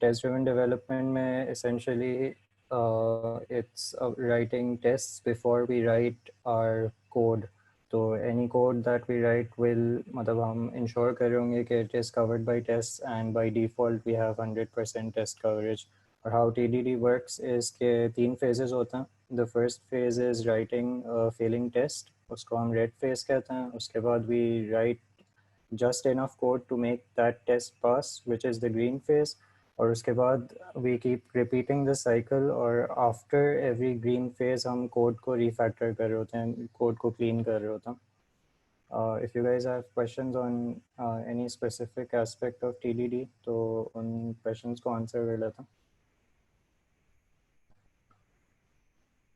Test driven development में essentially it's writing tests before we write our code. तो any code that we write will मतलब हम ensure करेंगे कि it is covered by tests and by default we have 100% test coverage. और how TDD works is कि 3 phases होता हैं. The first phase is writing a failing test, उसको हम red phase कहते हैं. उसके बाद we write just enough code to make that test pass, which is the green phase. और उसके बाद we keep repeating the cycle और after every green phase हम code को refactor कर रहे होते हैं, code को clean कर रहे होते हैं. If you guys have questions on any specific aspect of TDD, तो उन questions को answer कर लेता हूँ.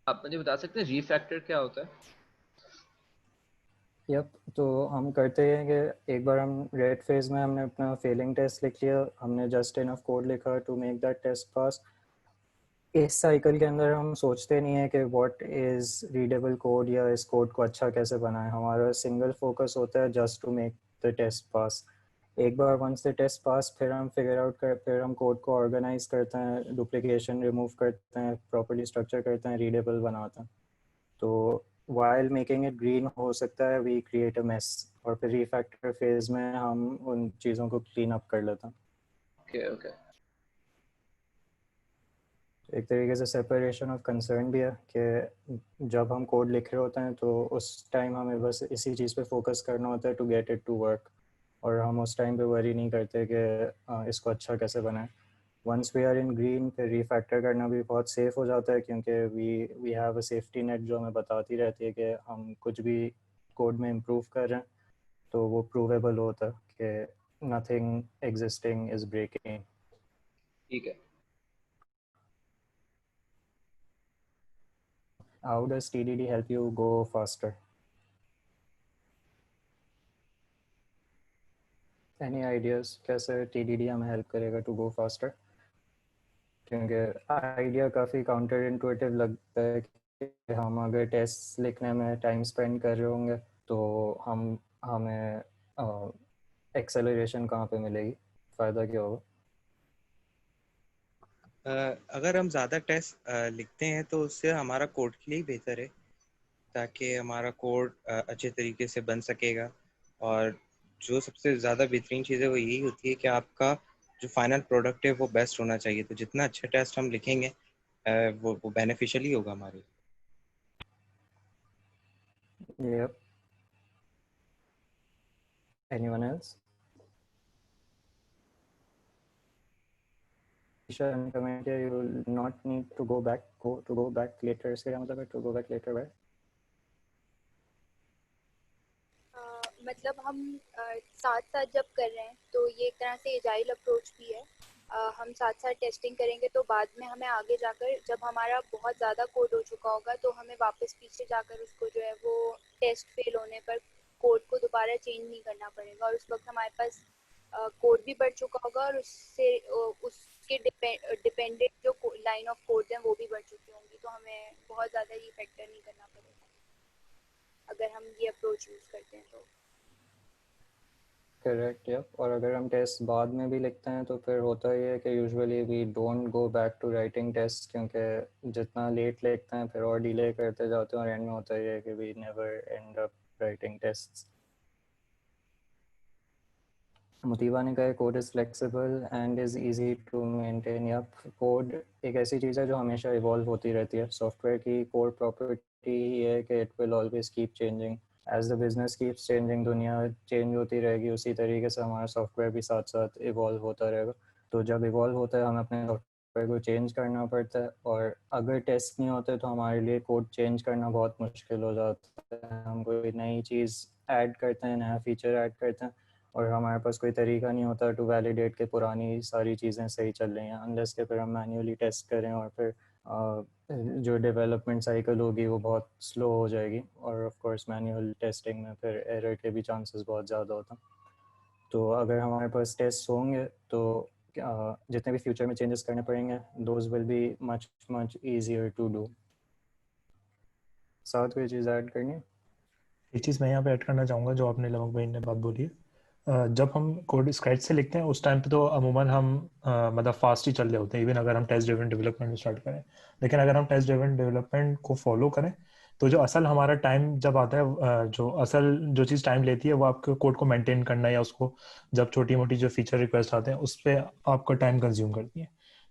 आप मुझे बता सकते हैं refactor क्या होता है? तो हम करते हैं कि एक बार हम रेड फेज में हमने अपना फेलिंग टेस्ट लिख लिया, हमने जस्ट इनफ कोड लिखा to make that test pass. इस साइकिल के अंदर हम सोचते नहीं है कि व्हाट इज रीडेबल कोड या इस कोड को अच्छा कैसे बनाएं. हमारा सिंगल फोकस होता है just to make the test pass. एक बार वंस द टेस्ट पास फिर हम फिगर आउट कर, फिर हम कोड को ऑर्गेनाइज करते हैं, डुप्लीकेशन रिमूव करते हैं, प्रॉपर्ली स्ट्रक्चर करते हैं, रीडेबल बनाते हैं. तो while making it green हो सकता है we create a mess और फिर refactor phase में हम उन चीज़ों को clean up कर लेते हैं. Okay. एक तरीके से separation of concern भी है कि जब हम कोड लिख रहे होते हैं तो उस टाइम हमें बस इसी चीज़ पे फोकस करना होता है to get it to work, और हम उस टाइम पे वरी नहीं करते कि इसको अच्छा कैसे बनाएं. Once we are in green फिर refactor करना भी बहुत safe हो जाता है क्योंकि we have a safety net जो हमें बताती रहती है कि हम कुछ भी कोड में improve कर रहे हैं तो वो provable होता है कि nothing existing is breaking. ठीक है. How does TDD help you go faster? Any ideas कैसे TDD हमें help करेगा to go faster? क्योंकि आइडिया काफ़ी काउंटर इंटुइटिव लगता है कि हम अगर टेस्ट लिखने में टाइम स्पेंड कर रहे होंगे तो हमें एक्सेलरेशन कहाँ पे मिलेगी, फ़ायदा क्या होगा? अगर हम ज़्यादा टेस्ट लिखते हैं तो उससे हमारा कोड के लिए बेहतर है, ताकि हमारा कोड अच्छे तरीके से बन सकेगा. और जो सबसे ज़्यादा बेहतरीन चीज़ है वो यही होती है कि आपका जो फाइनल प्रोडक्ट है वो बेस्ट होना चाहिए. तो जितना अच्छा टेस्ट हम लिखेंगे वो बेनिफिशियल ही होगा हमारे. Yep. Anyone else? Comment here, you will not need to go back later. इसका क्या मतलब है to go back later? Where? मतलब हम साथ साथ जब कर रहे हैं तो ये एक तरह से एजाइल अप्रोच भी है. हम साथ साथ टेस्टिंग करेंगे तो बाद में हमें आगे जाकर जब हमारा बहुत ज़्यादा कोड हो चुका होगा तो हमें वापस पीछे जाकर उसको जो है वो टेस्ट फेल होने पर कोड को दोबारा चेंज नहीं करना पड़ेगा, और उस वक्त हमारे पास कोड भी बढ़ चुका होगा और उसके डिपेंडेंट जो लाइन ऑफ कोड हैं वो भी बढ़ चुकी होंगी. तो हमें बहुत ज़्यादा रीफैक्टर नहीं करना पड़ेगा अगर हम ये अप्रोच यूज़ करते हैं तो. करेक्ट. और अगर हम टेस्ट बाद में भी लिखते हैं तो फिर होता ही है कि usually we don't go back to writing test, क्योंकि जितना लेट लिखते हैं फिर और डिले करते जाते हैं और एंड में होता ही है कि we never end up writing tests. मुतीबा ने कहा code is flexible and is easy to maintain. या कोड एक ऐसी चीज़ है जो हमेशा इवॉल्व होती रहती है. सॉफ्टवेयर की कोर प्रॉपर्टी ये है कि it will always keep changing. As the business keeps changing, दुनिया चेंज होती रहेगी, उसी तरीके से हमारा सॉफ्टवेयर भी साथ साथ इवॉल्व होता रहेगा. तो जब इवॉल्व होता है हमें अपने सॉफ्टवेयर को चेंज करना पड़ता है, और अगर टेस्ट नहीं होते तो हमारे लिए कोड चेंज करना बहुत मुश्किल हो जाता है. हम कोई नई चीज़ ऐड करते हैं, नया फीचर ऐड करते हैं और हमारे पास कोई तरीका नहीं होता टू वैलिडेट के पुरानी सारी चीज़ें सही चल रही हैं, अनलेस के फिर हम मैन्युअली टेस्ट करें और फिर जो डेवलपमेंट साइकिल होगी वो बहुत स्लो हो जाएगी. और ऑफ कोर्स मैन्युअल टेस्टिंग में फिर एरर के भी चांसेस बहुत ज़्यादा होते हैं. तो अगर हमारे पास टेस्ट होंगे तो जितने भी फ्यूचर में चेंजेस करने पड़ेंगे those will be much easier to do. साथ कोई चीज़ ऐड करनी है? एक चीज़ मैं यहाँ पे ऐड करना चाहूँगा जो आपने लमक भाई ने बात बोली है. जब हम कोड स्क्रैच से लिखते हैं उस टाइम पे तो अमूमन हम मतलब फास्ट ही चल रहे होते हैं, इवन अगर हम टेस्ट ड्रिवन डेवलपमेंट स्टार्ट करें। लेकिन अगर हम टेस्ट ड्रिवन डेवलपमेंट को फॉलो करें तो जो असल हमारा टाइम जब आता है, जो असल जो चीज़ टाइम लेती है वो आपके कोड को मेंटेन करना, या उसको जब छोटी मोटी जो फीचर रिक्वेस्ट आते हैं उस पर आपका टाइम कंज्यूम करती है,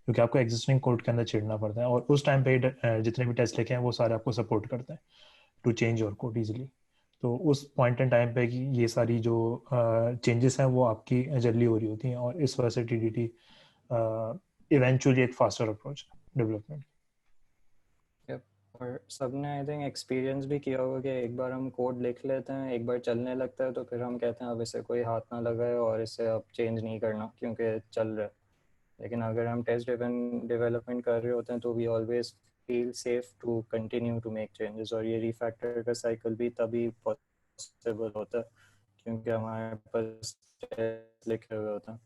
क्योंकि आपको एग्जिस्टिंग कोड के अंदर छेड़ना पड़ता है, और उस टाइम पे जितने भी टेस्ट लिखे हैं वो सारे आपको सपोर्ट करते हैं to change your code easily. तो उस पॉइंट इन टाइम पे कि ये सारी जो चेंजेस हैं वो आपकी जल्दी हो रही होती हैं, और इस वजह से टीडीडी इवेंचुअली एक फास्टर अप्रोच डेवलपमेंट। और सबने आई थिंक एक्सपीरियंस भी किया होगा कि एक बार हम कोड लिख लेते हैं, एक बार चलने लगता है तो फिर हम कहते हैं अब इसे कोई हाथ ना लगाए और इसे अब चेंज नहीं करना क्योंकि चल रहा है। लेकिन अगर हम टेस्ट ड्रिवन डेवलपमेंट कर रहे होते हैं तो we always feel safe to continue to make changes, और ये रिफैक्टर का साइकिल भी तभी पॉसिबल होता है क्योंकि हमारे पास टेस्ट लिखे हुए होते हैं।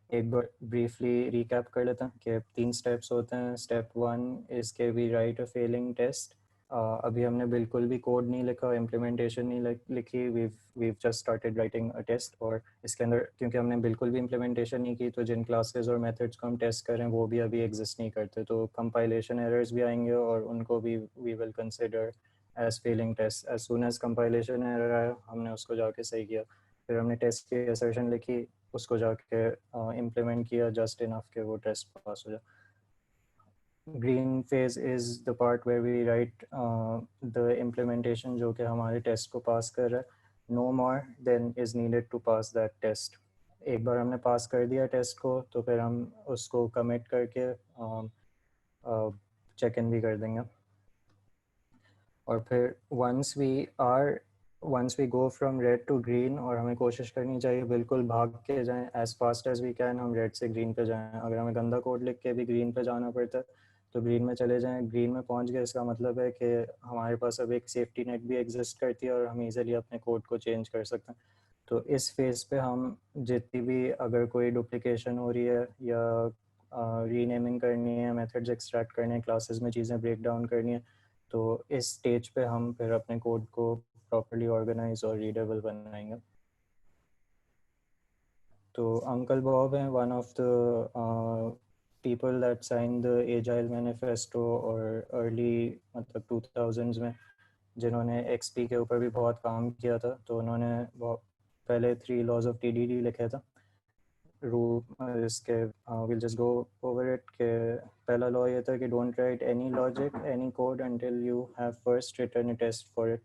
एक बार ब्रीफली रिकैप कर लेते हैं कि 3 स्टेप्स होते हैं। स्टेप 1 इज के we write a failing test. अभी हमने बिल्कुल भी कोड नहीं लिखा, इम्प्लीमेंटेशन नहीं लिखी, we've just started writing a test. और इसके अंदर क्योंकि हमने बिल्कुल भी इम्प्लीमेंटेशन नहीं की तो जिन क्लासेस और मेथड्स को हम टेस्ट करें वो भी अभी एग्जिस्ट नहीं करते, तो कंपाइलेशन एरर्स भी आएंगे और उनको भी we will consider as failing test. As soon as compilation error आया हमने उसको जाके सही किया, फिर हमने टेस्ट की असर्शन लिखी, उसको जाके इम्प्लीमेंट किया जस्ट इनफ के वो टेस्ट पास हो जाए। Green phase is the part where we write the implementation जो कि हमारे टेस्ट को पास कर रहा है। No more than is needed to pass that test. एक बार हमने पास कर दिया टेस्ट को तो फिर हम उसको कमिट करके चेक इन भी कर देंगे। और फिर once we go from red to green, और हमें कोशिश करनी चाहिए बिल्कुल भाग के जाएं as fast as we can, हम रेड से ग्रीन पे जाएं। अगर हमें गंदा कोड लिख के भी ग्रीन पे जाना पड़ता है तो ग्रीन में चले जाएं। ग्रीन में पहुंच गए इसका मतलब है कि हमारे पास अब एक सेफ्टी नेट भी एग्जिस्ट करती है और हम इजीली अपने कोड को चेंज कर सकते हैं। तो इस फेज पे हम जितनी भी अगर कोई डुप्लीकेशन हो रही है या रीनेमिंग करनी है, मेथड्स एक्सट्रैक्ट करने हैं, क्लासेस में चीज़ें ब्रेक डाउन करनी है, तो इस स्टेज पे हम फिर अपने कोड को प्रॉपर्ली ऑर्गेनाइज और रीडेबल बनाएंगे। तो अंकल बॉब हैं one of the people that sign the agile manifesto और अर्ली मतलब 2000s में, जिन्होंने एक्सपी के ऊपर भी बहुत काम किया था। तो उन्होंने पहले 3 लॉज ऑफ टीडीडी लिखे था। इसके will just go over it के पहला लॉ ये था कि don't write any logic any code until you have first written a test for it.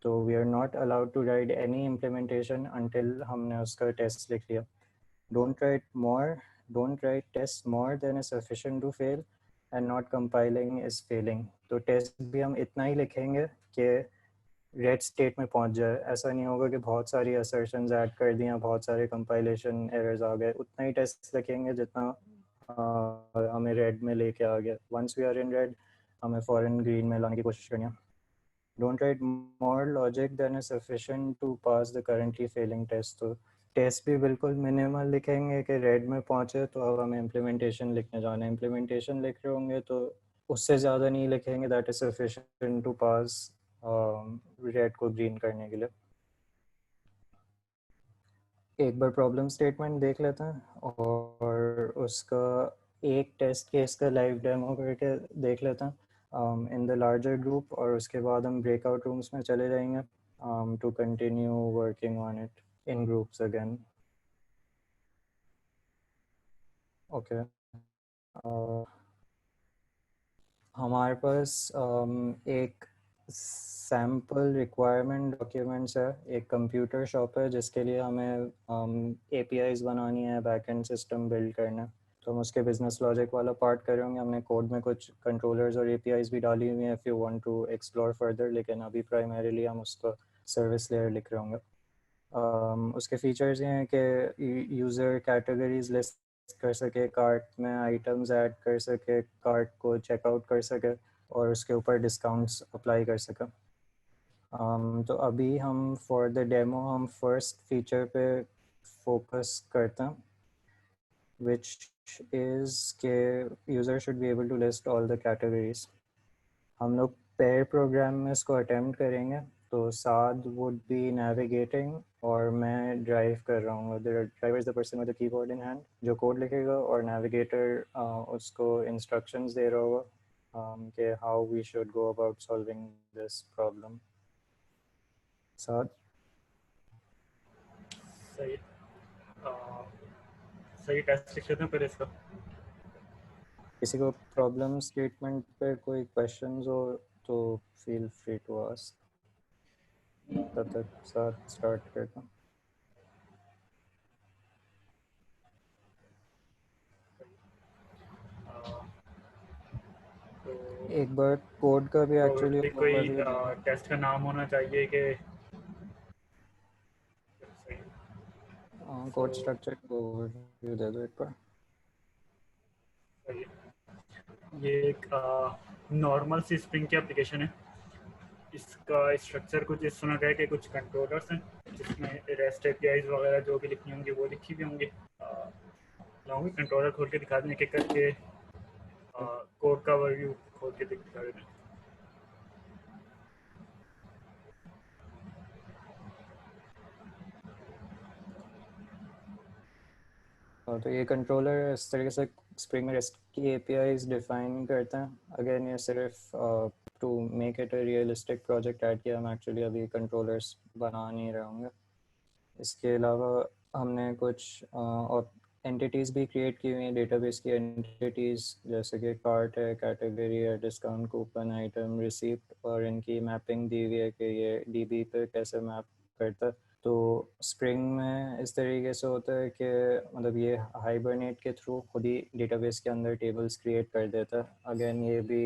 तो we are not allowed to write any implementation until हमने उसका टेस्ट लिख लिया। Don't write test more than is sufficient to fail and not compiling is failing. तो test भी हम इतना ही लिखेंगे कि रेड स्टेट में पहुंच जाए। ऐसा नहीं होगा कि बहुत सारी असर्शंस ऐड कर दिया, बहुत सारे कंपाइलेशन एरर्स आ गए, उतना ही टेस्ट लिखेंगे जितना हमें रेड में लेके आ गया। Once we are in red हमें फॉरन ग्रीन में लाने की कोशिश करनी है। Don't write more logic than is sufficient to pass the currently failing test. तो टेस्ट भी बिल्कुल मिनिमल लिखेंगे कि रेड में पहुंचे तो अब हमें इम्प्लीमेंटेशन लिखने जाना है। इम्प्लीमेंटेशन लिख रहे होंगे तो उससे ज़्यादा नहीं लिखेंगे that is sufficient to pass red को ग्रीन करने के लिए। एक बार प्रॉब्लम स्टेटमेंट देख लेते हैं और उसका एक टेस्ट केस का लाइव डेमो करके देख लेते हैं इन द लार्जर ग्रुप, और उसके बाद हम ब्रेकआउट रूम्स में चले जाएंगे to continue working on it in groups again. Okay, हमारे पास एक सैम्पल रिक्वायरमेंट डॉक्यूमेंट्स है। एक कंप्यूटर शॉप है जिसके लिए हमें APIs बनानी है, बैकएंड सिस्टम बिल्ड करना है। तो हम उसके बिजनेस लॉजिक वाला पार्ट कर रहे होंगे। हमने कोड में कुछ कंट्रोलर्स और APIs भी डाली हुई हैं if you want to explore further, लेकिन अभी प्राइमरीली हम उसको सर्विस लेयर लिख रहे होंगे। उसके फीचर्स ये हैं कि यूज़र कैटेगरीज लिस्ट कर सके, कार्ट में आइटम्स ऐड कर सके, कार्ट को चेकआउट कर सके और उसके ऊपर डिस्काउंट्स अप्लाई कर सके। तो अभी हम फॉर द डेमो हम फर्स्ट फीचर पे फोकस करते हैं which is के user should be able to list all the categories. हम लोग पेयर प्रोग्राम में इसको अटेम्प्ट करेंगे। तो साद would be navigating और मैं ड्राइव कर रहा हूँ. The driver is the person with the keyboard in hand जो कोड लिखेगा और navigator उसको instructions दे रहा होगा कि how we should go about solving this problem. साद सही सही टेस्ट लिख लेते हैं पहले इसका. किसी को प्रॉब्लम स्टेटमेंट पे कोई क्वेश्चंस हो तो फील फ्री टू आस्क. तब तक साथ स्टार्ट करता हूँ. तो एक बार कोड का भी एक्चुअली probably कोई टेस्ट का नाम होना चाहिए कि कोड स्ट्रक्चर को ओवरव्यू दे दो एक बार. सही है. ये एक नॉर्मल सी स्प्रिंग की एप्लीकेशन है. इसका स्ट्रक्चर कुछ इस तरह का है कि कुछ कंट्रोलर्स हैं जिसमें रेस्ट एपीआईज वगैरह जो भी लिखनी होंगी वो लिखी भी होंगी. लाऊंगी कंट्रोलर खोल के दिखा दें एक एक करके. कोड का ओवरव्यू खोल के दिखा दें. तो ये कंट्रोलर इस तरीके से स्प्रिंग रेस्ट की एपीआईज डिफाइन करते हैं. अगेन ये सिर्फ to make it a realistic project add किया. हम एक्चुअली अभी कंट्रोलर्स बना नहीं रहे होंगे. इसके अलावा हमने कुछ एंटिटीज़ भी क्रिएट की हुई हैं. डेटाबेस की एंटिटीज़ जैसे कि कार्ट है, कैटेगरी है, डिस्काउंट कूपन, आइटम, रिसीप्ट और इनकी मैपिंग दी हुई है कि ये डीबी पे कैसे मैप करता है. तो स्प्रिंग में इस तरीके से होता है कि मतलब ये हाइबरनेट के थ्रू खुद ही डेटाबेस के अंदर टेबल्स क्रिएट कर देता है. अगेन ये भी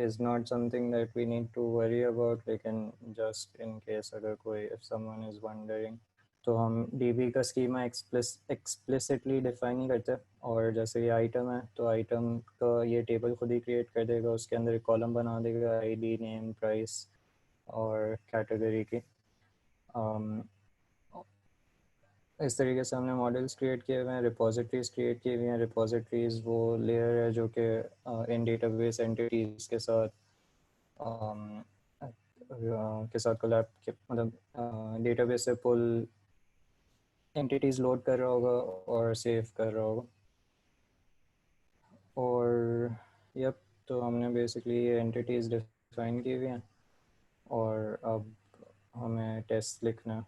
is not something that we need to worry about, लेकिन जस्ट इन केस अगर कोई इफ समवन इज़ वंडरिंग तो हम डीबी का स्कीमा एक्सप्लिसिटली डिफाइन ही करते हैं. और जैसे ये आइटम है तो आइटम का ये टेबल खुद ही क्रिएट कर देगा. उसके अंदर एक कॉलम बना देगा आईडी, नेम, प्राइस और कैटेगरी की. इस तरीके से हमने मॉडल्स क्रिएट किए हुए हैं. रिपोजिटरीज क्रिएट किए हुए हैं. रिपोजिटरीज वो लेयर है जो कि इन डेटाबेस एंटिटीज़ के साथ कोलैब के मतलब डेटाबेस से पुल एंटिटीज़ लोड कर रहा होगा और सेव कर रहा होगा. और यप तो हमने बेसिकली ये एंटिटीज़ डिफाइन की हुई हैं और अब हमें टेस्ट लिखना है.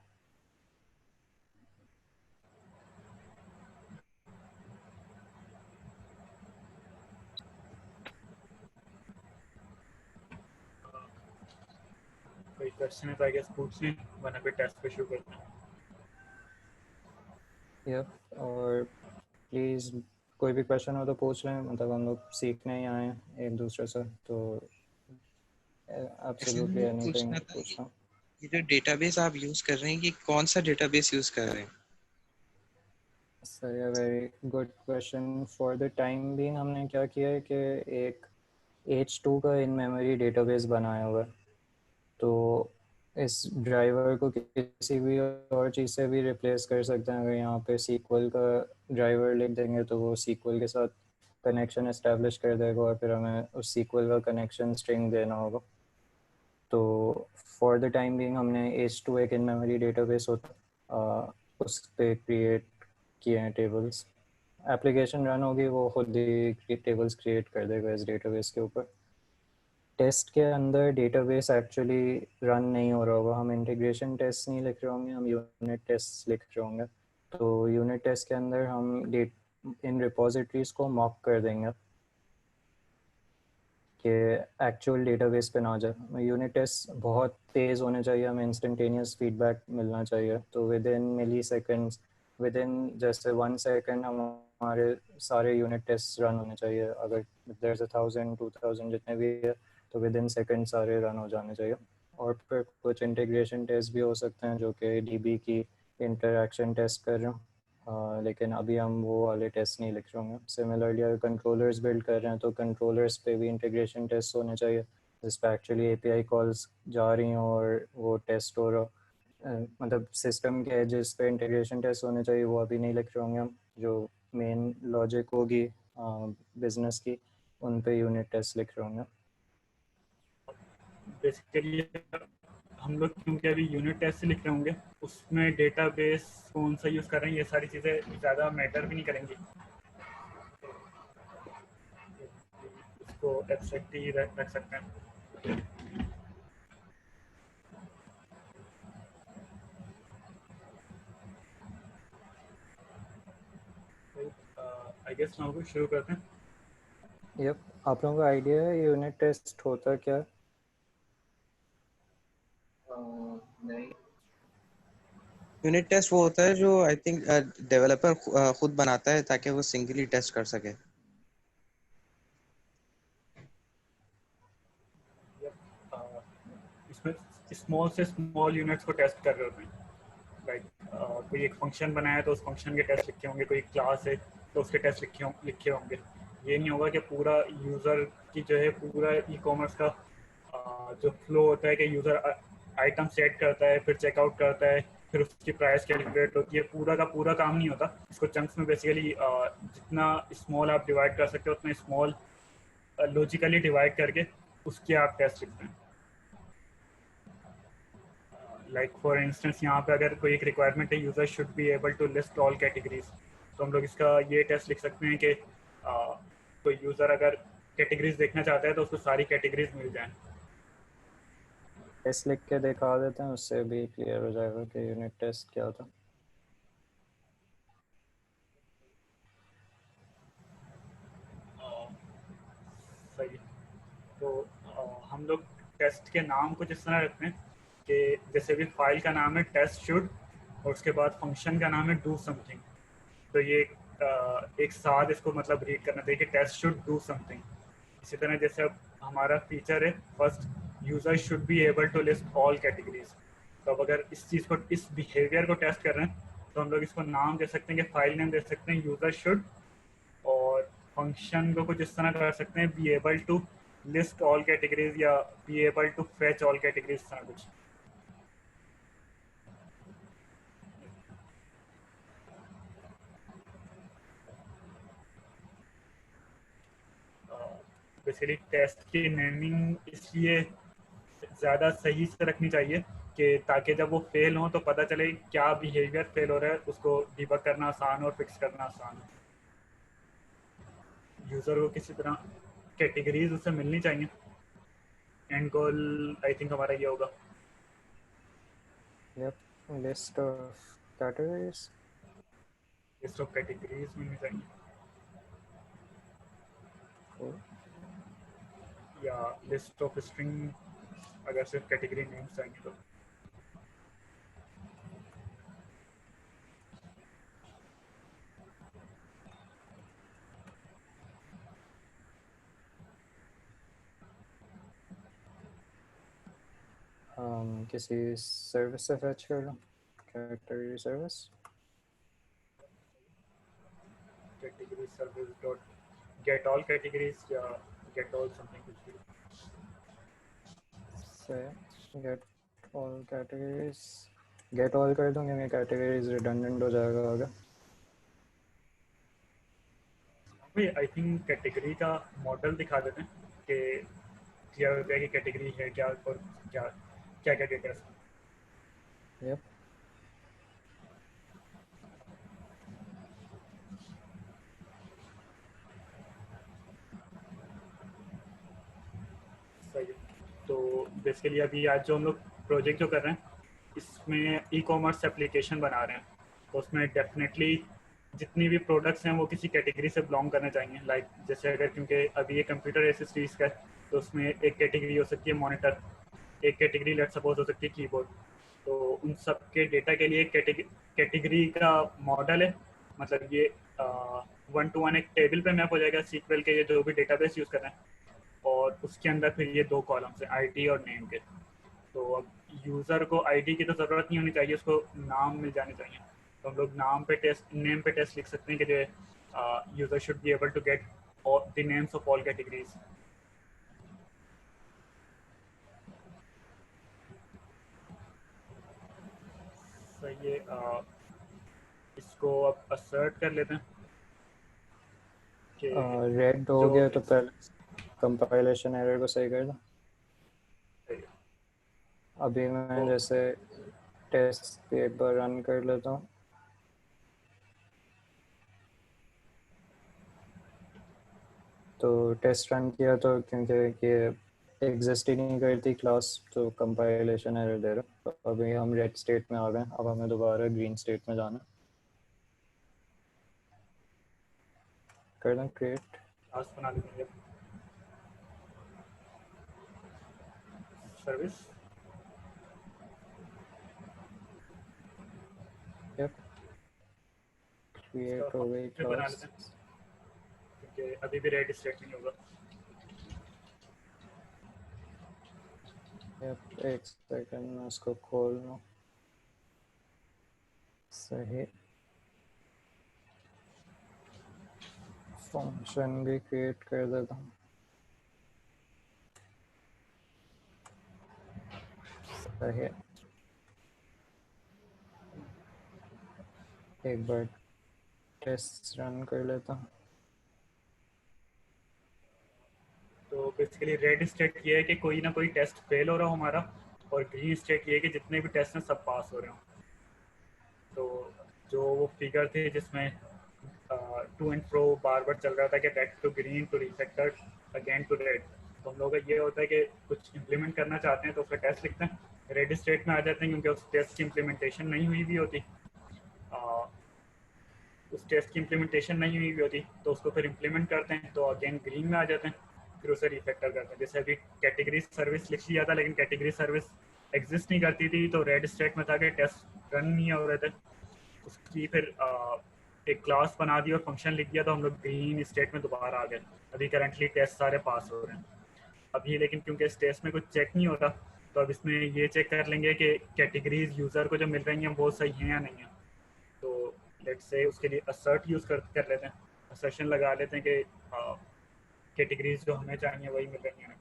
कोई क्वेश्चन है तो आई गेस पूछ लें वरना फिर टेस्ट पे शुरू करते हैं. यप और प्लीज़ कोई भी क्वेश्चन हो तो पूछ लें. मतलब हम लोग सीखने ही आए हैं एक दूसरे से. तो एब्सोल्युटली एनीथिंग पूछना था पूछना. ये जो डेटाबेस आप यूज कर रहे हैं ये कौन सा डेटाबेस यूज कर रहे हैं? सर ये very good question. For the time being हमने क्या किया है कि एक H2 का इन मेमोरी डेटाबेस बनाया हुआ है. तो इस ड्राइवर को किसी भी और चीज़ से भी रिप्लेस कर सकते हैं. अगर यहाँ पे सीक्वल का ड्राइवर लिख देंगे तो वो सीक्वल के साथ कनेक्शन एस्टेब्लिश कर देगा और फिर हमें उस सीक्वल का कनेक्शन स्ट्रिंग देना होगा. तो फॉर द टाइम बीइंग हमने H2 एक इन मेमोरी डेटाबेस होता उस पर क्रिएट किए हैं टेबल्स. एप्लीकेशन रन होगी वो खुद ही टेबल्स क्रिएट कर देगा इस डेटाबेस के ऊपर. टेस्ट के अंदर डेटाबेस एक्चुअली रन नहीं हो रहा होगा. हम इंटीग्रेशन टेस्ट नहीं लिख रहे होंगे, हम यूनिट टेस्ट लिख रहे होंगे. तो यूनिट टेस्ट के अंदर हम इन रिपोजिटरीज को मॉक कर देंगे कि एक्चुअल डेटाबेस पे ना जाए. यूनिट टेस्ट बहुत तेज़ होने चाहिए. हमें इंस्टेंटेनियस फीडबैक मिलना चाहिए. तो within milliseconds, within जैसे 1 सेकेंड हमारे सारे यूनिट टेस्ट रन होने चाहिए. अगर देयर इज 1000 2000 जितने भी है तो विद इन सेकेंड सारे रन हो जाने चाहिए. और फिर कुछ इंटीग्रेशन टेस्ट भी हो सकते हैं जो कि डीबी की इंटरैक्शन टेस्ट कर रहे हैं. लेकिन अभी हम वो वाले टेस्ट नहीं लिख रहे होंगे. सिमिलरली अगर कंट्रोलर्स बिल्ड कर रहे हैं तो कंट्रोलर्स पे भी इंटीग्रेशन टेस्ट होने चाहिए जिस पे एक्चुअली एपीआई कॉल्स जा रही हैं और वो टेस्ट हो रहा. मतलब सिस्टम के एजेस पे इंटीग्रेशन टेस्ट होने चाहिए वो अभी नहीं लिख रहे होंगे हम. जो मेन लॉजिक होगी बिजनेस की उन पे यूनिट टेस्ट लिख रहे होंगे. बेसिकली हम लोग क्योंकि अभी यूनिट टेस्ट से लिख रहे होंगे, उसमें डेटाबेस कौन सा यूज़ कर रहे हैं ये सारी चीज़ें ज़्यादा मैटर भी नहीं करेंगी, इसको एब्स्ट्रैक्ट ही रख सकते हैं। आई गेस हम लोग शुरू करते हैं। यप, आप लोगों को आइडिया है यूनिट टेस्ट होता क्या है? नहीं। यूनिट टेस्ट वो होता है जो आई थिंक डेवलपर खुद बनाता है ताकि वो सिंगली टेस्ट कर सके। इसमें स्मॉल से स्मॉल यूनिट्स को टेस्ट कर रहे होते हैं। लाइक कोई एक फंक्शन बनाया है तो उस फंक्शन के टेस्ट लिखे होंगे, कोई क्लास है तो उसके टेस्ट लिखे होंगे। ये नहीं होगा कि पूरा यूज़र की जो है पूरा ई कॉमर्स का जो फ्लो होता है कि यूज़र आइटम सेट करता है, फिर चेकआउट करता है, फिर उसकी प्राइस कैलकुलेट होती है, पूरा का पूरा काम नहीं होता। इसको चंक्स में बेसिकली जितना स्मॉल आप डिवाइड कर सकते हो उतना स्मॉल लॉजिकली डिवाइड करके उसके आप टेस्ट लिखते हैं। लाइक फॉर इंस्टेंस यहाँ पे अगर कोई एक रिक्वायरमेंट है user should be able to list all categories, तो हम लोग इसका ये टेस्ट लिख सकते हैं कि कोई यूजर अगर कैटेगरीज देखना चाहता है तो उसको सारी कैटेगरीज मिल जाएं। टेस्ट लिख के दिखा देते हैं, उससे भी क्लियर हो जाएगा कि यूनिट टेस्ट क्या होता है। सही। तो हम लोग टेस्ट के नाम कुछ इस तरह रखते हैं कि जैसे भी फाइल का नाम है टेस्ट शुड और उसके बाद फंक्शन का नाम है डू समथिंग, तो ये एक साथ इसको मतलब रीड करना चाहिए कि टेस्ट शुड डू समथिंग। इसी तरह जैसे अब हमारा फीचर है first user should be able to list all categories, तो अब अगर इस चीज़ को इस बिहेवियर को टेस्ट कर रहे हैं तो हम लोग इसको नाम दे सकते हैं कि फाइल नेम दे सकते हैं यूजर शुड, और फंक्शन को कुछ इस तरह कर सकते हैं be able to list all categories या be able to fetch all categories, इस तरह कुछ। बेसिकली टेस्ट की नेमिंग इसलिए ज़्यादा सही से रखनी चाहिए कि ताकि जब वो फेल हो तो पता चले क्या बिहेवियर फेल हो रहा है, उसको डिबग करना आसान और फिक्स करना आसान हो। यूज़र को किसी तरह कैटेगरीज उससे मिलनी चाहिए। एंड गोल आई थिंक हमारा ये होगा। Yup, list of categories, list of categories मिलनी चाहिए या लिस्ट ऑफ स्ट्रिंग अगर सिर्फ कैटेगरी नेम्स चाहिए तो। किसी सर्विस से फेच कर लो, category service. Category service dot get all categories या गेट ऑल समथिंग कुछ भी से get all categories, get all कर दूंगे मैं, कैटेगरीज रिडंडेंट हो जाएगा आगे। भाई आई थिंक कैटेगरी का मॉडल दिखा देते हैं कि क्लियर हो जाए कि कैटेगरी है क्या और क्या क्या क्या डेटा है। यप, सही है। तो बेसिकली अभी आज जो हम लोग प्रोजेक्ट जो कर रहे हैं इसमें ई कॉमर्स एप्लीकेशन बना रहे हैं, तो उसमें डेफिनेटली जितनी भी प्रोडक्ट्स हैं वो किसी कैटेगरी से बिलोंग करने चाहिए। लाइक जैसे अगर क्योंकि अभी ये कंप्यूटर एसेसरीज का है तो उसमें एक कैटेगरी हो सकती है मॉनिटर, एक कैटेगरी लेट सपोज हो सकती है कीबोर्ड, तो उन सब के डेटा के लिए कैटेगरी का मॉडल है। मतलब ये 1 to 1 एक टेबल पे मैप हो जाएगा सीक्वल के, ये जो भी डेटाबेस यूज़ कर रहे हैं, और उसके अंदर फिर ये 2 कॉलम्स हैं आईडी और नेम के। तो अब यूज़र को आईडी की तो ज़रूरत नहीं होनी चाहिए, उसको नाम मिल जाने चाहिए। तो हम लोग नाम पे टेस्ट नेम पे टेस्ट लिख सकते हैं कि जो user should be able to get the names of all categories. सही है। इसको अब असर्ट कर लेते हैं कि रेड हो जो गया तो पहले कंपाइलेशन एरर को सही कर दो। अभी मैं जैसे टेस्ट एक बार रन कर लेता हूँ। तो टेस्ट रन किया तो क्योंकि ये एग्जिस्ट ही नहीं करती क्लास, तो कंपाइलेशन एरर दे रहा। तो अभी हम रेड स्टेट में आ गए, अब हमें दोबारा ग्रीन स्टेट में जाना। कर दें क्रिएट। क्लास बना देंगे सर्विस। यप, क्रिएट हो गई बना क्लास। लेते हैं क्योंकि अभी भी रेड स्टेट नहीं होगा। यप, एक सेकंड में उसको खोल लूँ। सही। फंक्शन भी क्रिएट कर देता हूँ। सही। एक बार टेस्ट रन कर लेता हूँ। तो बेसिकली रेड स्टेट ये है कि कोई ना कोई टेस्ट फेल हो रहा हो हमारा, और ग्रीन स्टेट ये है कि जितने भी टेस्ट हैं सब पास हो रहे हों। तो जो वो फिगर थे जिसमें टू एंड फ्रो बार बार चल रहा था कि red to green to refactored again to red, तो हम लोगों का ये होता है कि कुछ इम्प्लीमेंट करना चाहते हैं तो उसका टेस्ट लिखते हैं, रेड स्टेट में आ जाते हैं क्योंकि उस टेस्ट की इम्प्लीमेंटेशन नहीं हुई भी होती। उस टेस्ट की इम्प्लीमेंटेशन नहीं हुई भी होती तो उसको फिर इम्प्लीमेंट करते हैं तो अगेन ग्रीन में आ जाते हैं, फिर उसे रिफैक्टर करते हैं। जैसे अभी कैटेगरी सर्विस लिख लिया था लेकिन कैटेगरी सर्विस एग्जिस्ट नहीं करती थी, तो रेड स्टेट में था कि टेस्ट रन नहीं हो रहे थे। उसकी फिर एक क्लास बना दी और फंक्शन लिख दिया तो हम लोग ग्रीन स्टेट में दोबारा आ गए। अभी करंटली टेस्ट सारे पास हो रहे हैं अभी, लेकिन क्योंकि इस टेस्ट में कुछ चेक नहीं होता तो अब इसमें ये चेक कर लेंगे कि कैटेगरीज यूज़र को जो मिल रही हैं वो सही हैं या नहीं है। तो लेट्स से उसके लिए असर्ट यूज़ कर लेते हैं, असर्शन लगा लेते हैं कि कैटेगरीज जो हमें चाहिए वही मिल रही हैं।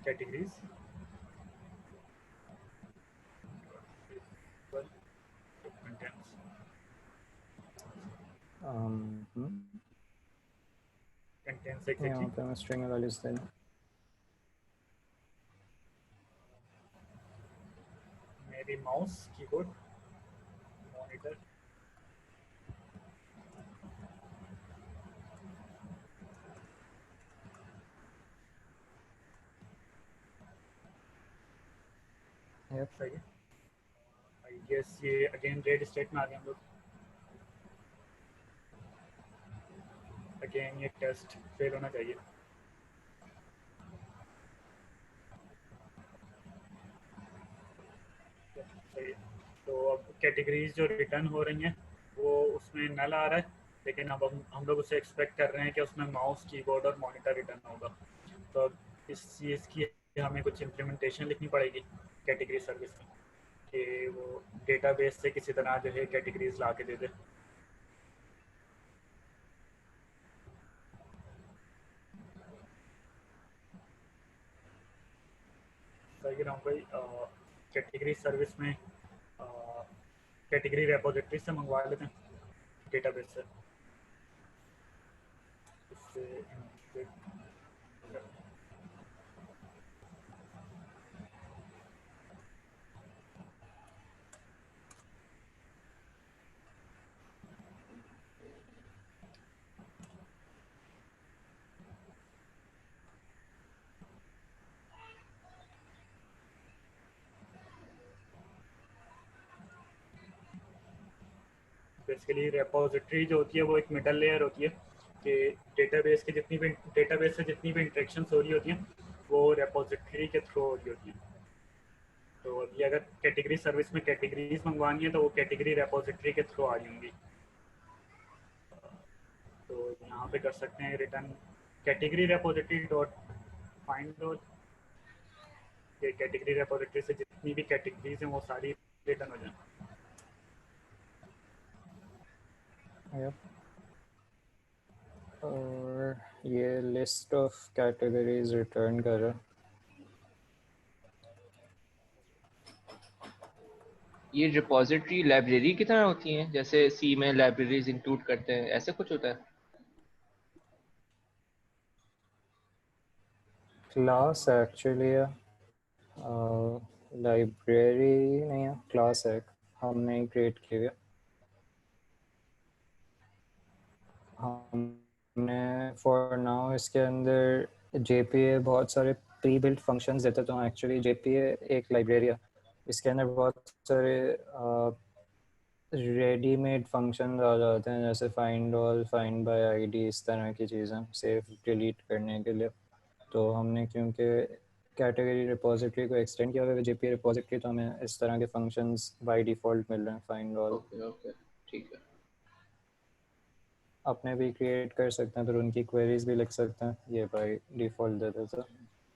कैटेगरीज कंटेंट्स यहाँ पे मैं स्ट्रिंग वैल्यूज दे दूँ। मेरी माउस कीबोर्ड मॉनिटर सही है। आई गेस ये अगेन रेड स्टेट में आ गए हम लोग। अगेन ये टेस्ट फेल होना चाहिए। सही है। तो अब कैटेगरीज जो रिटर्न हो रही हैं वो उसमें नल आ रहा है, लेकिन अब हम लोग उसे एक्सपेक्ट कर रहे हैं कि उसमें माउस कीबोर्ड और मॉनिटर रिटर्न होगा। तो अब इस चीज़ की हमें कुछ इम्प्लीमेंटेशन लिखनी पड़ेगी कैटेगरी सर्विस में कि वो डेटाबेस से किसी तरह जो है कैटेगरीज ला के दे दे। सही रहा हूँ भाई। कैटेगरी सर्विस में कैटेगरी रेपोजिटरी से मंगवा लेते हैं डेटाबेस से। इससे बेसिकली रेपोजिटरी जो होती है वो एक मिडल लेयर होती है कि डेटाबेस की जितनी भी डेटाबेस से जितनी भी इंटरेक्शंस हो रही होती हैं वो रेपोजिटरी के थ्रू हो रही होती हैं। तो अभी अगर कैटेगरी सर्विस में कैटेगरीज मंगवानी है तो वो कैटेगरी रेपोजिटरी के थ्रू आ रही होंगी। तो यहाँ पे कर सकते हैं return category repository dot find dot, category repository से जितनी भी कैटेगरीज हैं वो सारी रिटर्न हो जाए। Yep. और ये लिस्ट ऑफ कैटेगरीज रिटर्न कर रहा है। ये रिपोजिटरी लाइब्रेरी की तरह होती हैं, जैसे सी में लाइब्रेरीज इंक्लूड करते हैं, ऐसे कुछ होता है? क्लास एक्चुअली है, लाइब्रेरी नहीं है, क्लास है, हमने ही क्रिएट की है। हमने फॉर नाउ इसके अंदर JPA बहुत सारे प्री बिल्ट फंक्शंस देते, तो एक्चुअली JPA एक लाइब्रेरी है, इसके अंदर बहुत सारे रेडीमेड फंक्शन आ जाते हैं, जैसे find all, find by ID, इस तरह की चीज़ें सेव डिलीट करने के लिए। तो हमने क्योंकि कैटेगरी रिपोजिटरी को एक्सटेंड किया हुआ है JPA रिपोजिटरी, तो हमें इस तरह के फंक्शंस बाय डिफ़ॉल्ट मिल रहे हैं, फाइंड ऑल। ओके ओके, ठीक है। अपने भी क्रिएट कर सकते हैं, फिर उनकी क्वेरीज भी लिख सकते हैं, ये बाय डिफ़ॉल्ट दे देता है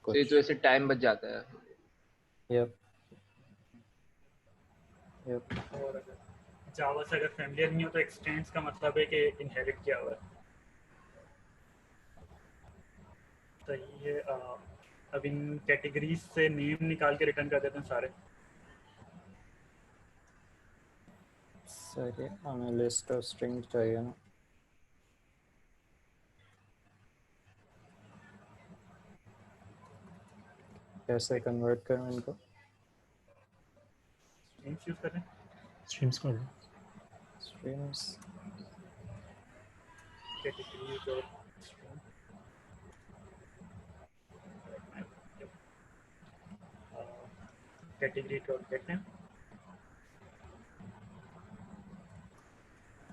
तो ये कुछ। तो ऐसे टाइम बच जाता है। Yup yup. और अगर जावा से अगर फैमिलियर नहीं हो तो एक्सटेंड्स का मतलब है कि इनहेरिट किया हुआ है। तो ये अब इन कैटेगरीज से नेम निकाल के रिटर्न कर देते हैं सारे। सही, हमें लिस्ट ऑफ स्ट्रिंग चाहिए ना, कैसे कन्वर्ट करूँ इनको? स्ट्रिंग्स यूज कर रहे हैं। स्ट्रीम्स कर लो। स्ट्रिंग्स कैटेगरीज और string category dot gate name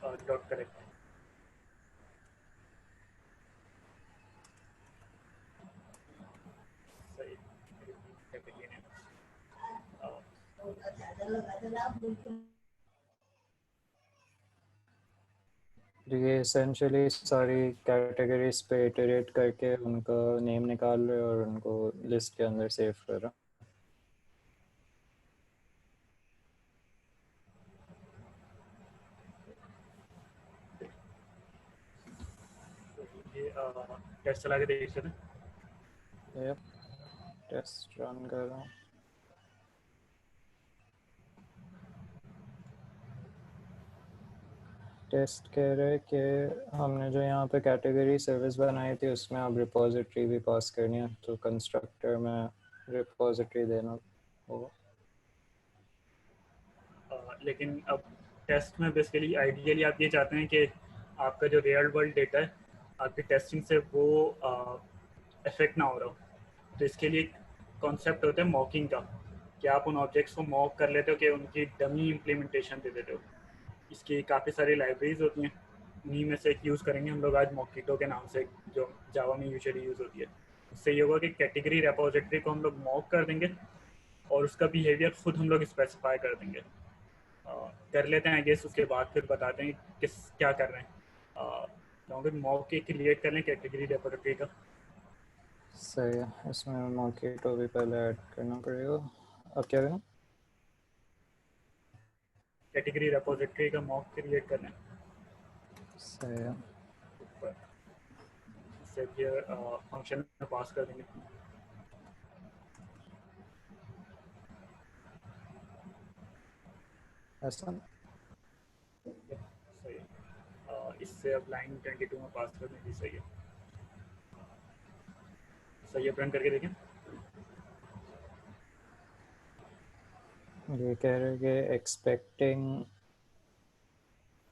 और डॉट करेक्ट। सही, कैटेगरी नेम ये एसेंशियली सारी कैटेगरीज पे इटरेट करके उनका नेम निकाल रहे और उनको लिस्ट के अंदर सेव कर रहा। ये टेस्ट चला के देख सकते हैं। यप, टेस्ट रन कर रहा हूँ। टेस्ट कह रहे कि हमने जो यहाँ पे कैटेगरी सर्विस बनाई थी उसमें अब रिपोजिटरी भी पास करनी है, तो कंस्ट्रक्टर में रिपोजिटरी देना होगा। लेकिन अब टेस्ट में बेसिकली आइडियली आप ये चाहते हैं कि आपका जो रियल वर्ल्ड डेटा है आपकी टेस्टिंग से वो इफेक्ट ना हो रहा हो। तो इसके लिए कॉन्सेप्ट होता है मॉकिंग का, कि आप उन ऑब्जेक्ट्स को मॉक कर लेते हो, कि उनकी डमी इम्प्लीमेंटेशन दे देते हो। इसकी काफ़ी सारी लाइब्रेरीज होती हैं, उन्हीं में से एक यूज़ करेंगे हम लोग आज, मॉकिटो के नाम से, जो जावा में यूजुअली यूज़ होती है। उससे ये होगा कि कैटेगरी रेपोजिटरी को हम लोग मॉक कर देंगे और उसका बिहेवियर खुद हम लोग स्पेसिफाई कर देंगे। कर लेते हैं आई गेस, उसके बाद फिर बताते हैं किस क्या कर रहे हैं। क्योंकि मॉक एक क्रिएट कर लें कैटेगरी रेपोजिटरी का। सही है, इसमें मॉकेटो भी पहले ऐड करना पड़ेगा। अब क्या करना? कैटेगरी रेपोजिटरी का मॉक क्रिएट कर लें। सही है। इससे भी फंक्शन में पास कर देंगे। ऐसा सही है। इससे अब लाइन 22 में पास कर देंगे। सही है, सही है, रन करके देखें। ये कह रहे कि एक्सपेक्टिंग,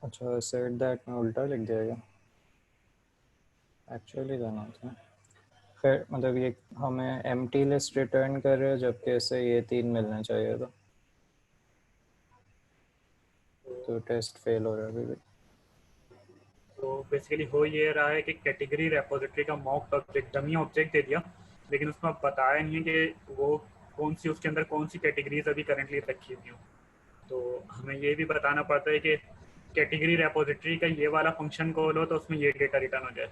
अच्छा सेट दैट में उल्टा लिख दिया गया, एक्चुअली जाना था। फिर मतलब ये हमें एम्प्टी लिस्ट रिटर्न कर रहे हैं, जबकि इसे ये 3 मिलना चाहिए था, तो टेस्ट फेल हो रहा है अभी भी। तो बेसिकली हो ये रहा है कि कैटेगरी रेपोजिटरी का mock object, dummy object they दिया, लेकिन उसमें आप बताया नहीं है कि वो कौन सी, उसके अंदर कौन सी कैटेगरीज अभी करंटली रखी हुई हो। तो हमें ये भी बताना पड़ता है कि कैटेगरी रेपोजिटरी का ये वाला फंक्शन कॉल हो तो उसमें ये डेटा रिटर्न हो जाए।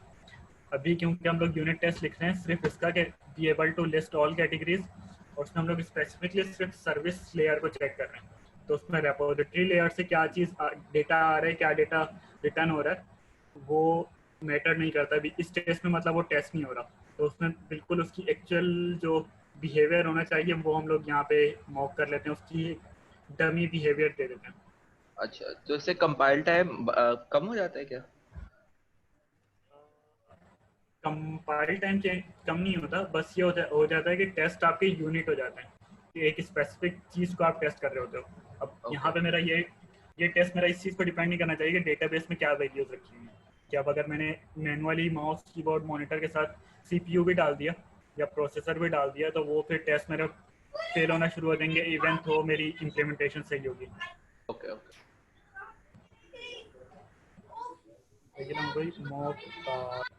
अभी क्योंकि हम लोग यूनिट टेस्ट लिख रहे हैं सिर्फ इसका कि be able to list all categories, और उसमें हम लोग स्पेसिफिकली सिर्फ सर्विस लेयर को चेक कर रहे हैं। तो उसमें रेपोजिटरी लेयर से क्या चीज़ डेटा आ रहा है, क्या डेटा रिटर्न हो रहा है, वो मैटर नहीं करता। अभी इस टेस्ट में मतलब वो टेस्ट नहीं हो रहा, तो उसमें बिल्कुल उसकी एक्चुअल जो बिहेवियर होना चाहिए वो हम लोग यहाँ पे मॉक कर लेते हैं। उसकी डमी बिहेवियर दे देते हैं। अच्छा, तो इससे कंपाइल टाइम कम हो जाता है क्या? कंपाइल टाइम कम नहीं होता, बस ये हो जाता है कि टेस्ट आपके यूनिट हो जाते हैं कि एक स्पेसिफिक चीज़ को आप टेस्ट कर रहे होते हो। अब यहाँ पे मेरा ये टेस्ट मेरा इस चीज़ पर डिपेंड नहीं करना चाहिए कि डेटाबेस में क्या वैल्यूज रखी हुई हैं। कि अब अगर मैंने मैनुअली माउस कीबोर्ड मॉनिटर के साथ सीपीयू भी डाल दिया या प्रोसेसर भी डाल दिया, तो वो फिर टेस्ट मेरा फेल होना शुरू हो जाएंगे इवन तो मेरी इम्प्लीमेंटेशन सही होगी। Okay okay. लेकिन हम वही मॉक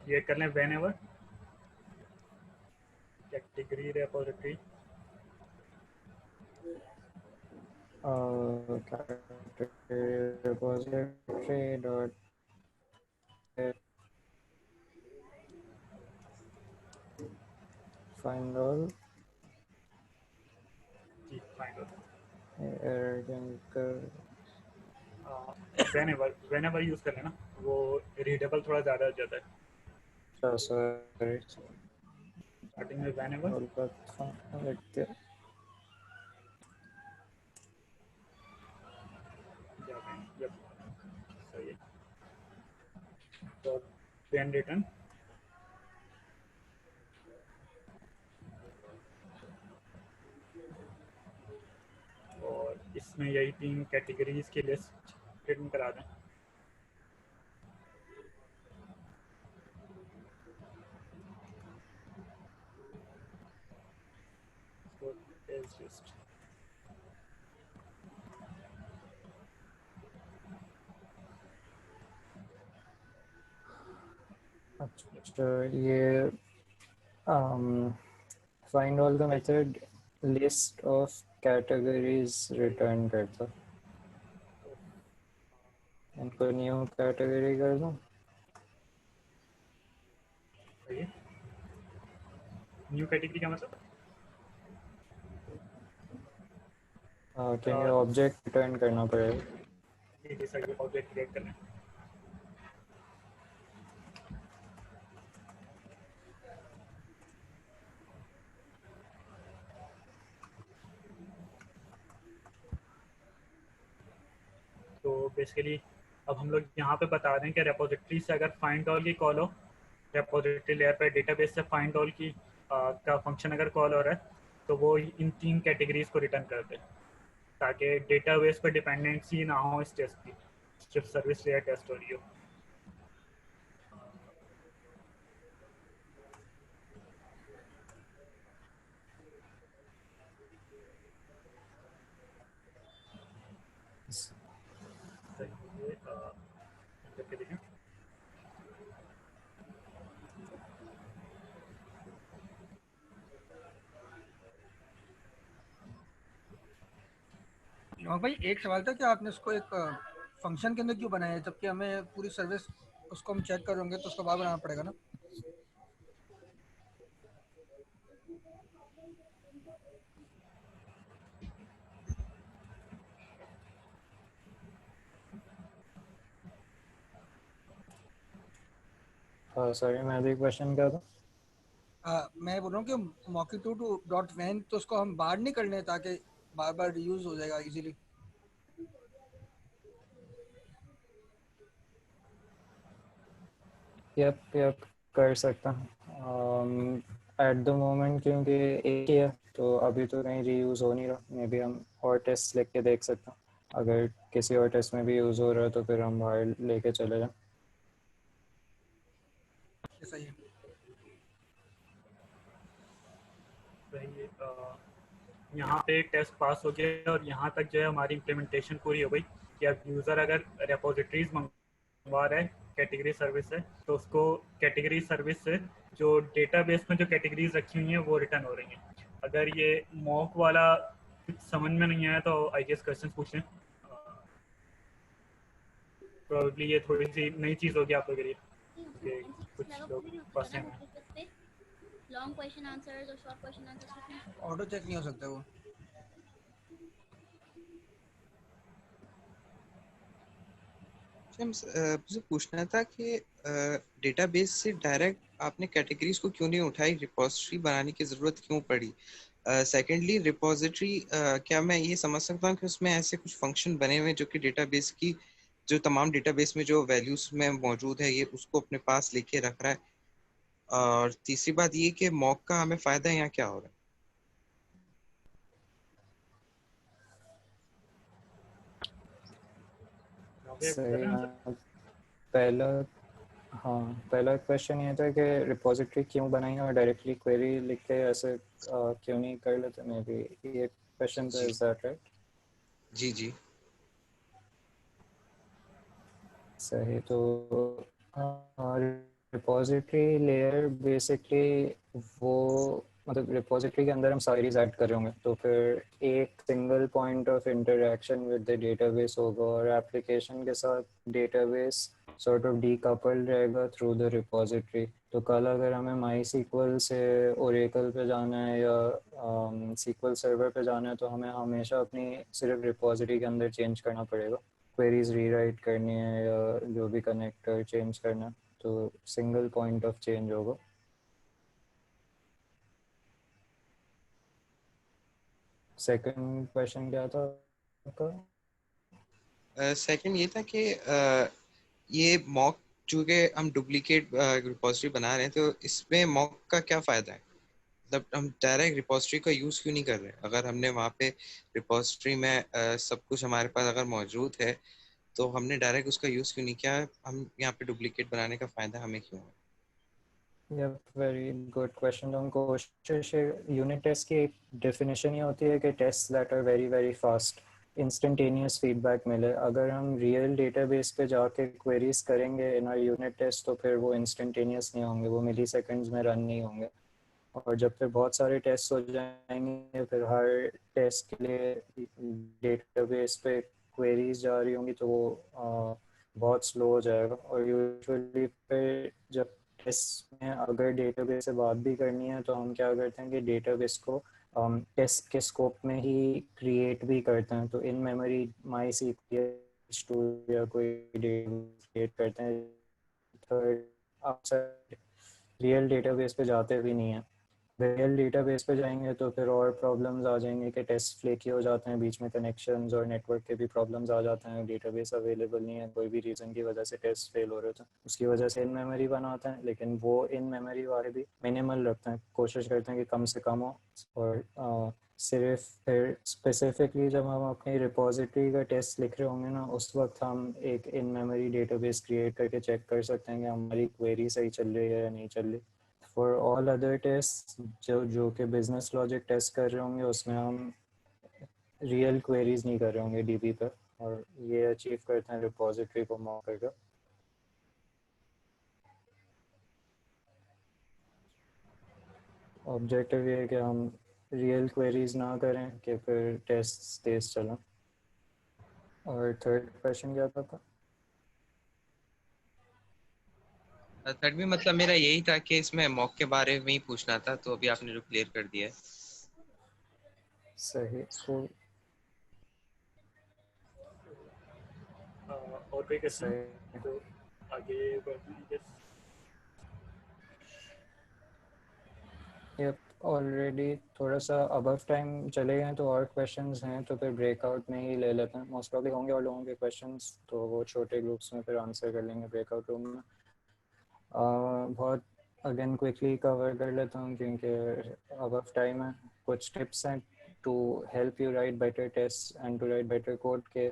ये कर लें whenever category repository repository dot find all जी फाइंड वेन एवर यूज़ कर लेना, वो रीडेबल थोड़ा ज़्यादा हो जाता है। sorry स्टार्टिंग में when ever all but like the सही है। तो then return और इसमें यही 3 कैटेगरीज की लिस्ट रिटर्न करा दें। So is just अच्छा ये find all का method list of categories return करता है। इनको न्यू कैटेगरी कर दूं। न्यू कैटेगरी का मतलब क्योंकि ऑब्जेक्ट रिटर्न करना पड़ेगा। ये सही ऑब्जेक्ट क्रिएट करना है। तो बेसिकली अब हम लोग यहाँ पे बता रहे हैं कि रेपोजिटरी से अगर फाइंड ऑल की कॉल हो, रेपोजिटरी लेयर पे डेटाबेस से फाइंड ऑल की का फंक्शन अगर कॉल हो रहा है तो वो इन 3 कैटेगरीज को रिटर्न करते हैं ताकि डेटाबेस पर डिपेंडेंसी ना हो इस टेस्ट की, सिर्फ सर्विस लेयर टेस्ट हो रही हो। करके देखें। हाँ भाई, एक सवाल था कि आपने उसको एक फंक्शन के अंदर क्यों बनाया है, जबकि हमें पूरी सर्विस उसको हम चेक करेंगे तो उसको बाद बनाना पड़ेगा ना। सॉरी मैं भी क्वेश्चन क्या था? मैं बोल रहा हूँ कि mockito2.when तो उसको हम बाहर नहीं करने ताकि बार बार रीयूज हो जाएगा इजीली। यप कर सकता हूँ एट द मोमेंट, क्योंकि एक ही है तो अभी तो कहीं रीयूज़ हो नहीं रहा। मे बी हम और टेस्ट लेके देख सकते हैं, अगर किसी और टेस्ट में भी यूज़ हो रहा है तो फिर हम बाहर लेके चले जाएं। सही है। यहाँ पे टेस्ट पास हो गया और यहाँ तक जो है हमारी इम्प्लीमेंटेशन पूरी हो गई कि अब यूज़र अगर रेपोजिटरीज मंगवा रहा है कैटेगरी सर्विस से तो उसको कैटेगरी सर्विस से जो डेटाबेस में जो कैटेगरीज रखी हुई हैं वो रिटर्न हो रही हैं। अगर ये मॉक वाला कुछ समझ में नहीं आया तो आई गेस क्वेश्चन पूछें। प्रोबेबली ये थोड़ी सी नई चीज़ होगी आप लोगों के लिए, कुछ लोग फंसे हैं। लॉन्ग क्वेश्चन आंसर्स और short question answers auto check नहीं हो सकता वो। मुझे पूछना था कि डेटाबेस से डायरेक्ट आपने कैटेगरीज को क्यों नहीं उठाई, रिपोजिटरी बनाने की ज़रूरत क्यों पड़ी? सेकेंडली रिपोजिटरी, क्या मैं ये समझ सकता हूँ कि उसमें ऐसे कुछ फंक्शन बने हुए हैं जो कि डेटाबेस की जो तमाम डेटाबेस में जो वैल्यूज में मौजूद है ये उसको अपने पास लेके रख रहा है? और तीसरी बात ये कि मॉक का हमें फायदा यहाँ क्या हो रहा है? सही पहला पहला क्वेश्चन ये था कि रिपोजिटरी क्यों बनाई और डायरेक्टली क्वेरी लिख के ऐसे क्यों नहीं कर लेते? मे बी ये क्वेश्चन था, इज दैट राइट? जी सही। तो रिपोजिटरी लेयर बेसिकली वो मतलब रिपोजिटरी के अंदर हम साइरीज ऐड कर रहे होंगे तो फिर एक single point of interaction with the database होगा और एप्लीकेशन के साथ डेटाबेस सॉर्ट ऑफ डीकपल्ड रहेगा थ्रू द रिपोजिटरी। तो कल अगर हमें माई सीक्वल से ओरेकल पे जाना है या सीक्वल सर्वर पे जाना है तो हमें हमेशा अपनी सिर्फ रिपोजिटरी के अंदर चेंज करना पड़ेगा। क्वेरीज रीराइट करनी है या जो भी कनेक्टर चेंज करना है तो सिंगल पॉइंट ऑफ चेंज होगा। सेकंड क्वेश्चन क्या था आपका? सेकंड ये था कि ये मॉक चूंकि हम डुप्लीकेट रिपोजिटरी बना रहे हैं तो इसमें मॉक का क्या फायदा है? मतलब हम डायरेक्ट रिपोजिटरी का यूज क्यों नहीं कर रहे? अगर हमने वहाँ पे रिपोजिटरी में सब कुछ हमारे पास अगर मौजूद है तो हमने डायरेक्ट उसका यूज क्यों नहीं किया? हम यहाँ पे डुप्लीकेट बनाने का फायदा हमें क्यों है? Very good question. तो हम कोशिश यूनिट टेस्ट की एक डेफिनेशन ये होती है कि test that are very very fast, instantaneous feedback मिले। अगर हम रियल डेटाबेस पे जाके क्वेरीज करेंगे इन आवर यूनिट टेस्ट तो फिर वो इंस्टेंटेनियस नहीं होंगे, वो मिली सेकेंड्स में रन नहीं होंगे। और जब फिर बहुत सारे टेस्ट हो जाएंगे फिर हर टेस्ट के लिए डेटाबेस पे क्वेरीज जा रही होंगी तो वो बहुत स्लो हो जाएगा। और यूजुअली फिर जब टेस्ट में अगर डेटाबेस से बात भी करनी है तो हम क्या करते हैं कि डेटाबेस को टेस्ट के स्कोप में ही क्रिएट भी करते हैं। तो इन मेमोरी माई सीक्वल या कोई डेटाबेस क्रिएट करते हैं, थर्ड अक्सर रियल डेटाबेस पे जाते भी नहीं है। रियल डेटाबेस पे जाएंगे तो फिर और प्रॉब्लम्स आ जाएंगे कि टेस्ट फ्लेकी हो जाते हैं, बीच में कनेक्शंस और नेटवर्क के भी प्रॉब्लम्स आ जाते हैं, डेटाबेस अवेलेबल नहीं है, कोई भी रीज़न की वजह से टेस्ट फेल हो रहे थे, उसकी वजह से इन मेमोरी बनाते हैं। लेकिन वो इन मेमोरी वाले भी मिनिमल रखते हैं, कोशिश करते हैं कि कम से कम हो। और सिर्फ फिर स्पेसिफिकली जब हम अपनी रिपोजिटरी का टेस्ट लिख रहे होंगे ना उस वक्त हम एक इन मेमोरी डेटाबेस क्रिएट करके चेक कर सकते हैं कि हमारी क्वेरी सही चल रही है या नहीं चल रही। फॉर ऑल अदर टेस्ट जो कि बिजनेस लॉजिक टेस्ट कर रहे होंगे उसमें हम रियल क्वेरीज नहीं कर रहे होंगे डीबी पर, और ये अचीव करते हैं रिपोजिटरी को मॉक करके। ऑब्जेक्टिव ये है कि हम रियल क्वेरीज ना करें कि फिर टेस्ट तेज चलें। और थर्ड क्वेश्चन क्या था? थर्ड में मतलब मेरा यही था कि इसमें मॉक के बारे में ही पूछना था, तो अभी आपने जो क्लियर कर दिया है। सही। तो और कोई क्वेश्चन तो आगे बढ़ते हैं। यप ऑलरेडी थोड़ा सा अबव टाइम चले गए तो और क्वेश्चंस हैं तो फिर ब्रेकआउट में ही ले लेते हैं। मोस्ट प्रॉब्ली होंगे और लोगों के क्वेश्चंस तो वो छोटे ग्रुप्स में फिर आंसर कर लेंगे ब्रेकआउट रूम में। बहुत अगेन क्विकली कवर कर लेता हूँ क्योंकि अबव टाइम है। कुछ टिप्स हैं to help you write better test and to write better code के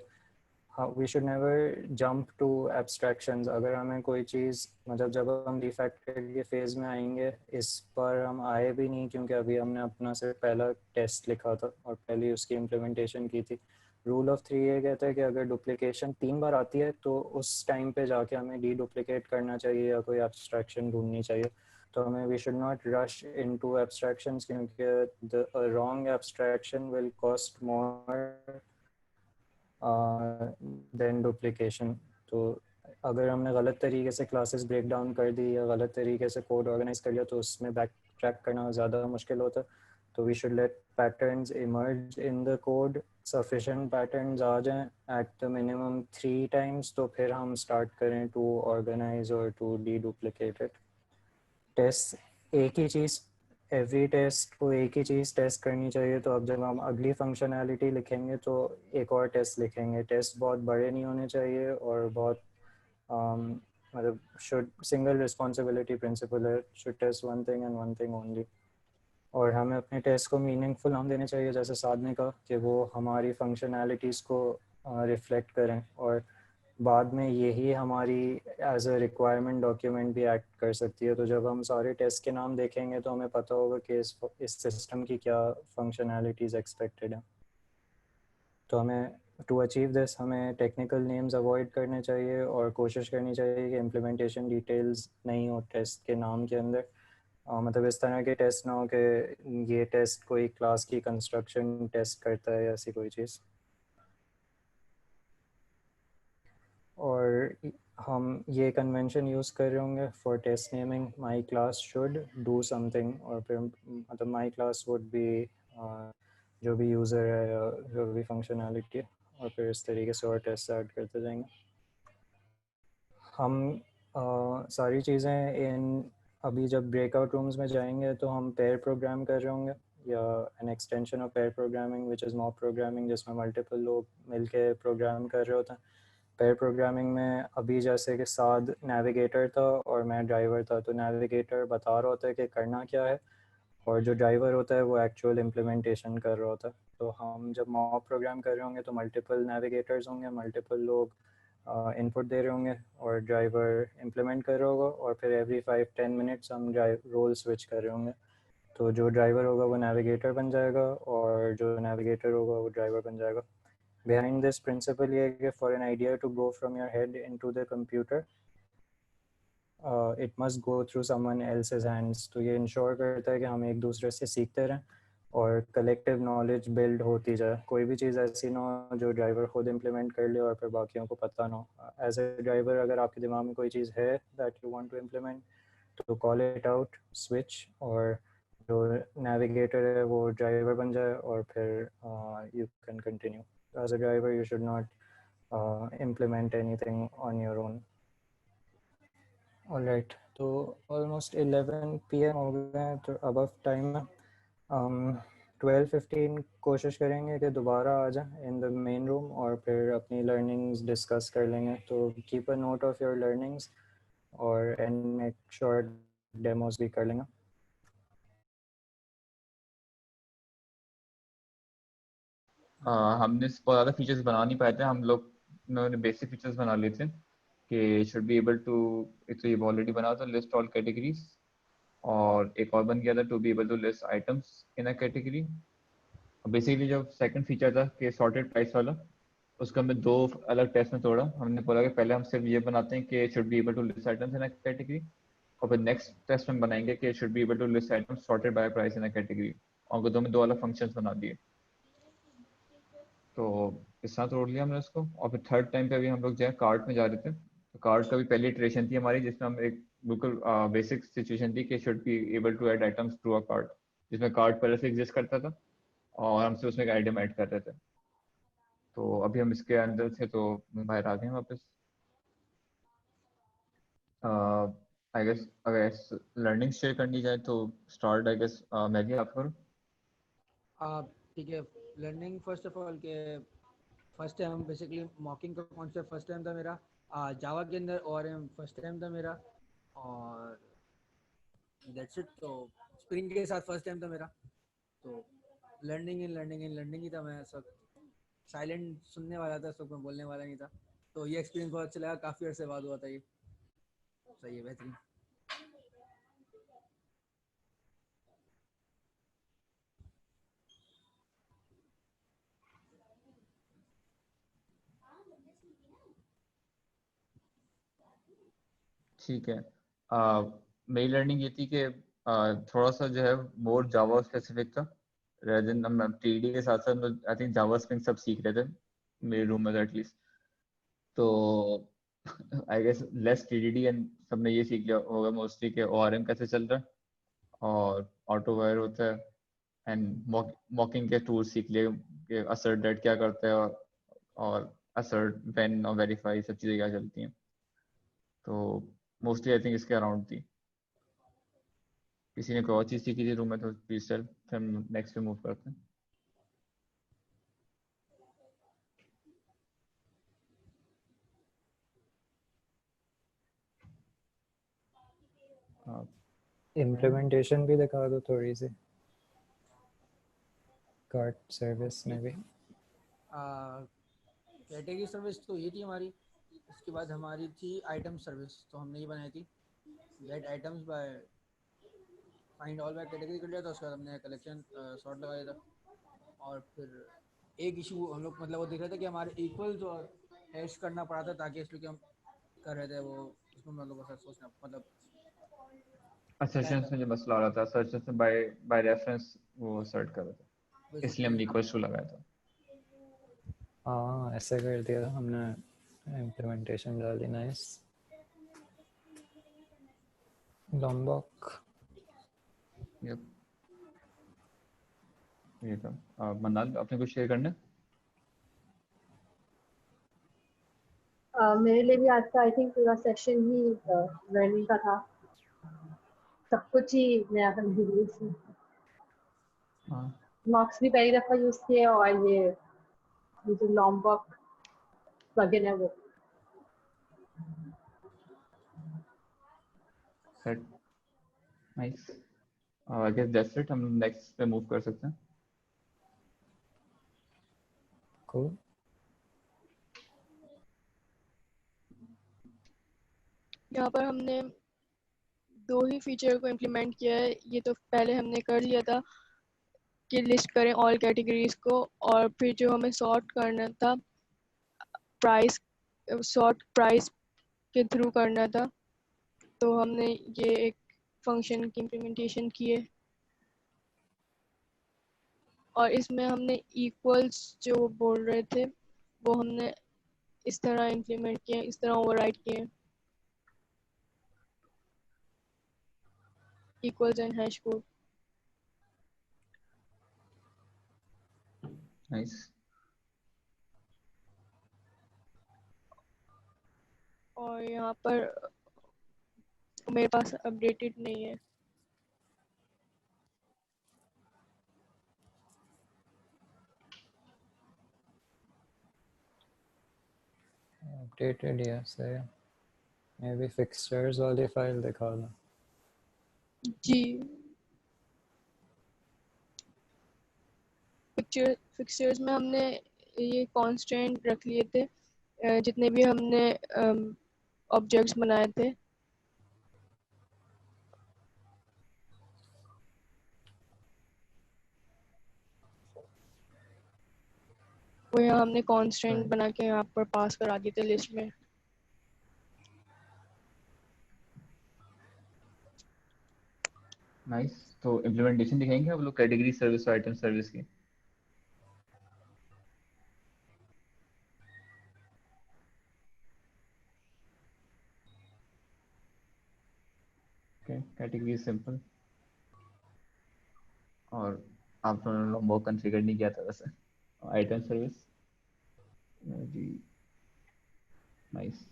we should never jump to abstractions. अगर हमें कोई चीज़ मतलब जब हम रिफैक्टर के फेज़ में आएंगे इस पर हम आए भी नहीं क्योंकि अभी हमने अपना सिर्फ पहला टेस्ट लिखा था और पहले उसकी इम्प्लीमेंटेशन की थी। रूल ऑफ 3 ये कहता है कि अगर डुप्लीकेशन 3 बार आती है तो उस टाइम पे जाके हमें डी डुप्लीकेट करना चाहिए या कोई एब्स्ट्रैक्शन ढूंढनी चाहिए। तो हमें we should not rush into abstractions क्योंकि the wrong abstraction will cost more than duplication. तो अगर हमने गलत तरीके से क्लासेस ब्रेक डाउन कर दी या गलत तरीके से कोड ऑर्गेनाइज कर लिया तो उसमें बैक ट्रैक करना ज़्यादा मुश्किल होता है। तो we should let patterns emerge in the code, sufficient patterns आ जाएं एट द मिनिमम 3 टाइम्स तो फिर हम स्टार्ट करें टू ऑर्गेनाइज और टू डी डुप्लीकेट इट। टेस्ट एक ही चीज़ एवरी टेस्ट को एक ही चीज़ टेस्ट करनी चाहिए, तो अब जब हम अगली फंक्शनैलिटी लिखेंगे तो एक और टेस्ट लिखेंगे। टेस्ट बहुत बड़े नहीं होने चाहिए और बहुत मतलब शुड सिंगल रिस्पॉन्सिबिलिटी प्रिंसिपल है, should test one thing and one thing only. और हमें अपने टेस्ट को मीनिंगफुल नाम देने चाहिए, जैसे साध ने कहा कि वो हमारी फंक्शनैलिटीज़ को रिफ्लेक्ट करें, और बाद में यही हमारी एज अ रिक्वायरमेंट डॉक्यूमेंट भी एक्ट कर सकती है। तो जब हम सारे टेस्ट के नाम देखेंगे तो हमें पता होगा कि इस सिस्टम की क्या फंक्शनैलिटीज़ एक्सपेक्टेड है। तो हमें टू अचीव दिस हमें टेक्निकल नेम्स अवॉइड करने चाहिए और कोशिश करनी चाहिए कि इम्प्लीमेंटेशन डिटेल्स नहीं हो टेस्ट के नाम के अंदर। मतलब इस तरह के टेस्ट ना हो कि ये टेस्ट कोई क्लास की कंस्ट्रक्शन टेस्ट करता है, ऐसी कोई चीज़। और हम ये कन्वेंशन यूज़ कर रहे होंगे for test naming, my class should do something, और फिर मतलब माई क्लास वुड बी जो भी यूज़र है या जो भी फंक्शनैलिटी है, और फिर इस तरीके से और टेस्ट ऐड करते जाएंगे। हम सारी चीज़ें इन अभी जब ब्रेकआउट रूम्स में जाएंगे तो हम पेयर प्रोग्राम कर रहे होंगे, या an extension of pair programming which is mob programming, जिसमें मल्टीपल लोग मिलके प्रोग्राम कर रहे होते हैं। पेयर प्रोग्रामिंग में अभी जैसे कि साद नेविगेटर था और मैं ड्राइवर था, तो नेविगेटर बता रहा होता है कि करना क्या है, और जो ड्राइवर होता है वो एक्चुअल इम्प्लीमेंटेशन कर रहा होता है। तो हम जब मॉब प्रोग्राम कर रहे होंगे तो मल्टीपल नेविगेटर्स होंगे, मल्टीपल लोग इनपुट दे रहे होंगे और ड्राइवर इम्प्लीमेंट कर रहा होगा, और फिर एवरी 5-10 मिनट्स हम रोल स्विच कर रहे होंगे। तो जो ड्राइवर होगा वो नेविगेटर बन जाएगा और जो नेविगेटर होगा वो ड्राइवर बन जाएगा। Behind this principle ये है कि for an idea to go from your head into the computer, it must go through someone else's hands। तो ये इंश्योर करता है कि हम एक दूसरे से सीखते रहें और कलेक्टिव नॉलेज बिल्ड होती जाए। कोई भी चीज़ ऐसी ना हो जो ड्राइवर खुद इम्प्लीमेंट कर ले और फिर बाकियों को पता ना हो। एज ए ड्राइवर अगर आपके दिमाग में कोई चीज़ है that you want to implement, तो कॉल इट आउट, स्विच, और जो नेविगेटर है वो ड्राइवर बन जाए, और फिर you can continue. As a driver you should not implement anything on your own। All right, तो almost 11 PM हो गए हैं, तो अब टाइम है 12:15 कोशिश करेंगे कि दोबारा आ जाए इन द मेन रूम और फिर अपनी लर्निंग्स डिस्कस कर लेंगे। तो keep a note of your learnings और एंड मेक श्योर डेमोज भी कर लेंगे। हमने बहुत ज़्यादा फीचर्स बना नहीं पाए थे हम लोग, उन्होंने बेसिक फीचर्स बना लिए थे कि शुड बी एबल टू, एक तो ये ऑलरेडी बना था लिस्ट ऑल कैटेगरीज, और एक और बन गया था to be able to list items in a category. Basically जो सेकंड फीचर था कि सॉर्टेड प्राइस वाला, उसको हमने दो अलग टेस्ट में तोड़ा। हमने बोला कि पहले हम सिर्फ ये बनाते हैं कि should be able to list items in a category, और फिर नेक्स्ट टेस्ट में बनाएंगे कि should be able to list items sorted by price in a category, और दो में दो अलग फंक्शंस बना दिए। तो इस तरह तोड़ लिया हमने उसको। और फिर थर्ड टाइम पे अभी हम लोग जो है कार्ट में जा रहे थे, तो कार्ट का भी पहली इटरेशन थी हमारी जिसमें हम एक बिल्कुल बेसिक सिचुएशन थी कि should be able to add items through a cart, जिसमें कार्ट पहले से एग्जिस्ट करता था और हम सिर्फ उसमें एक आइटम ऐड कर रहे थे। तो अभी हम इसके अंदर थे तो बाहर आ गए हैं वापस। आई गेस अगर लर्निंग शेयर करनी जाए तो स्टार्ट आई गेस मैं भी आप करूँ। ठीक है, लर्निंग फर्स्ट ऑफ ऑल के फर्स्ट टाइम बेसिकली मॉकिंग का कॉन्सेप्ट फर्स्ट टाइम था मेरा जावा के अंदर, और फर्स्ट टाइम था मेरा, और दैट्स इट। तो स्प्रिंग के साथ फर्स्ट टाइम था मेरा, तो लर्निंग ही था। मैं सब साइलेंट सुनने वाला था, सब मैं बोलने वाला नहीं था। तो ये एक्सपीरियंस बहुत अच्छा लगा, काफ़ी अर्से बाद हुआ था ये। सही है, बेहतरीन। ठीक है, मेरी लर्निंग ये थी कि थोड़ा सा जो है मोर जावा स्पेसिफिक था, rather than हम टीडी के साथ साथ आई थिंक जावा स्प्रिंग सब सीख रहे थे मेरे रूम में एटलीस्ट। तो I guess less TDD and सबने ये सीख लिया होगा मोस्टली कि ओआरएम कैसे चल रहा है और ऑटो वायर होता है, एंड मॉकिंग के टूल सीख लिए कि असर्ट डेट क्या करता है और असर्ट व्हेन और वेरीफाई सब चीज़ें क्या चलती हैं। तो मोस्टली आई थिंक इसके अराउंड थी। किसी ने कोई और चीज सीखी थी रूम में तो प्लीज टेल, फिर हम नेक्स्ट पे मूव करते हैं। इम्प्लीमेंटेशन भी दिखा दो थोड़ी सी कार्ट सर्विस में भी। कैटेगरी सर्विस तो ये थी हमारी, इसके बाद हमारी थी आइटम सर्विस, तो हमने ये बनाई थी get items by find all by category कर लिया था। उसके बाद हमने कलेक्शन सॉर्ट लगाया था। और फिर एक इशू हम लोग मतलब वो देख रहे थे कि हमारे इक्वल्स और हैश करना पड़ा था, ताकि इसलिए कि हम कर रहे थे वो उसमें हम लोगों को सोचना मतलब असर्शंस में जो मसला आ रहा था, असर्शंस में बाय रेफरेंस वो सर्ट कर रहे थे, इसलिए हमने इक्वल्स टू लगाया था। हाँ ऐसे कर दिया हमने, इम्प्लीमेंटेशन डाली। नाइस। लॉम्बॉक यप ये था। मनाल आपने कुछ शेयर करना है? मेरे लिए भी आज का आई थिंक पूरा सेशन ही लर्निंग का था, सब कुछ ही नया था मेरे लिए इसमें। मॉक्स भी पहली दफा यूज किए और ये जो लॉम्बॉक प्लगइन है वो। Set nice. I guess that's it, हम नेक्स्ट पे मूव कर सकते हैं। cool। यहाँ पर हमने 2 ही फीचर को इम्प्लीमेंट किया है। ये तो पहले हमने कर लिया था कि लिस्ट करें ऑल कैटेगरीज को, और फिर जो हमें सॉर्ट करना था सॉर्ट प्राइस के थ्रू करना था, तो हमने ये एक फंक्शन की इम्प्लीमेंटेशन की है। और इसमें हमने इक्वल्स जो बोल रहे थे वो हमने इस तरह इम्प्लीमेंट किए, इस तरह ओवरराइड किए, equals and hash code. Nice. और यहाँ पर मेरे पास अपडेटेड नहीं है। अपडेटेड यस है, मे बी फिक्सचर्स वाली फाइल दिखा दो। जी फिक्सचर्स में हमने ये कांस्टेंट रख लिए थे, जितने भी हमने ऑब्जेक्ट्स बनाए थे। वो यहाँ हमने कांस्टेंट बना के यहाँ पर पास करा दिए थे लिस्ट में। नाइस। तो इम्प्लीमेंटेशन दिखाएंगे आप लोग कैटेगरी सर्विस और आइटम सर्विस की? कैटेगरी सिंपल, और आप लोगों ने बहुत कॉन्फ़िगर नहीं किया था वैसे। आइटम सर्विस जी नाइस।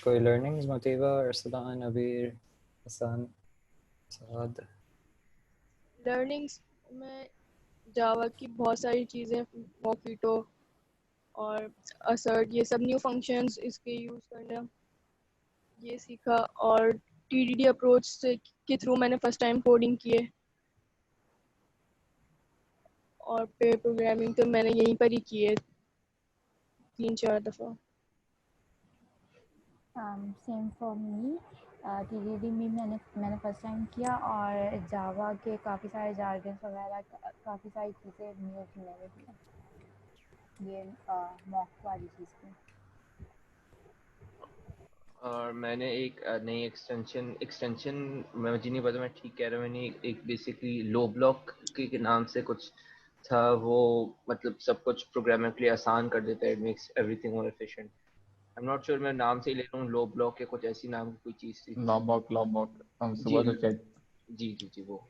कोई लर्निंग्स मोतीबा, अरसलान, अबीर, हसन, साद? लर्निंग्स में जावा की बहुत सारी चीज़ें, मोफिटो और असर्ट, ये सब न्यू फंक्शंस इसके यूज़ करना ये सीखा। और टीडीडी अप्रोच से के थ्रू मैंने फर्स्ट टाइम कोडिंग किए। और पेयर प्रोग्रामिंग तो मैंने यहीं पर ही की है 3-4 दफ़ा। सेम फॉर मी, टीडीडी में मैंने फर्स्ट टाइम किया, और जावा के काफ़ी सारे जार्गन्स वगैरह काफ़ी सारी चीज़ें न्यू की मैंने की ये मॉक वाली चीज़ पे। और मैंने एक नई एक्सटेंशन मुझे नहीं पता मैं ठीक कह रहा हूँ, मैंने एक बेसिकली लो ब्लॉक के नाम से कुछ था, वो मतलब सब कुछ प्रोग्रामर के लिए आसान कर देता है, it makes everything more efficient. I am not sure मैं नाम से ही ले रहा हूँ, लो ब्लॉक या कुछ ऐसी नाम की कोई चीज़ थी। लॉम्बॉक हम सुबह तो जी वो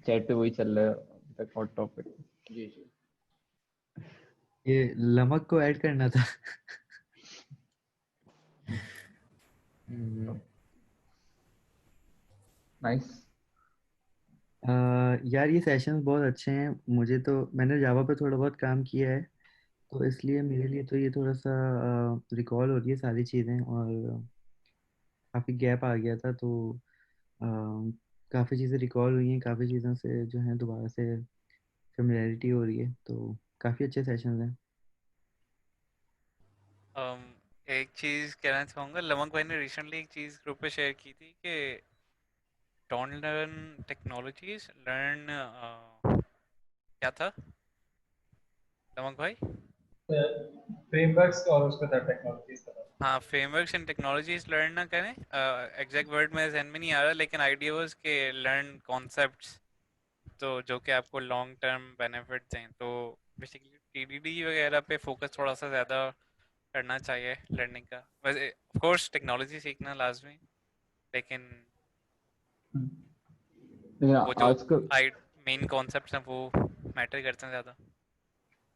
चैट पे वही चल रहा है अभी तक, हॉट टॉपिक। जी जी। ये लमक को ऐड करना था। नाइस। यार ये सेशंस बहुत अच्छे हैं। मुझे तो मैंने जावा पे थोड़ा बहुत काम किया है, तो इसलिए मेरे लिए तो ये थोड़ा सा रिकॉल हो रही है सारी चीज़ें, और काफ़ी गैप आ गया था, तो काफ़ी चीज़ें रिकॉल हुई हैं, काफ़ी चीज़ों से जो है दोबारा से फेमिलियरिटी हो रही है, तो काफ़ी अच्छे सेशंस हैं। एक चीज़ कहना चाहूँगा, लमक भाई ने रिसेंटली एक चीज़ ग्रुप पे शेयर की थी कि डोंट लर्न टेक्नोलॉजीज, लर्न क्या था लमक भाई? फ्रेमवर्क्स और उसका था टेक्नोलॉजीज का था। हाँ, फ्रेमवर्क्स एंड टेक्नोलॉजीज लर्न ना करें। एग्जैक्ट वर्ड मेरे ज़हन में नहीं आ रहा, लेकिन आइडिया वाज कि लर्न कॉन्सेप्ट्स तो जो कि आपको लॉन्ग टर्म बेनिफिट दें। तो बेसिकली टीडीडी वगैरह पे फोकस थोड़ा सा ज़्यादा करना चाहिए लर्निंग का। वैसे ऑफ कोर्स टेक्नोलॉजी सीखना लाजमी, लेकिन लेकिन वो जो आज का मेन कॉन्सेप्ट्स हैं वो मैटर करते हैं ज़्यादा।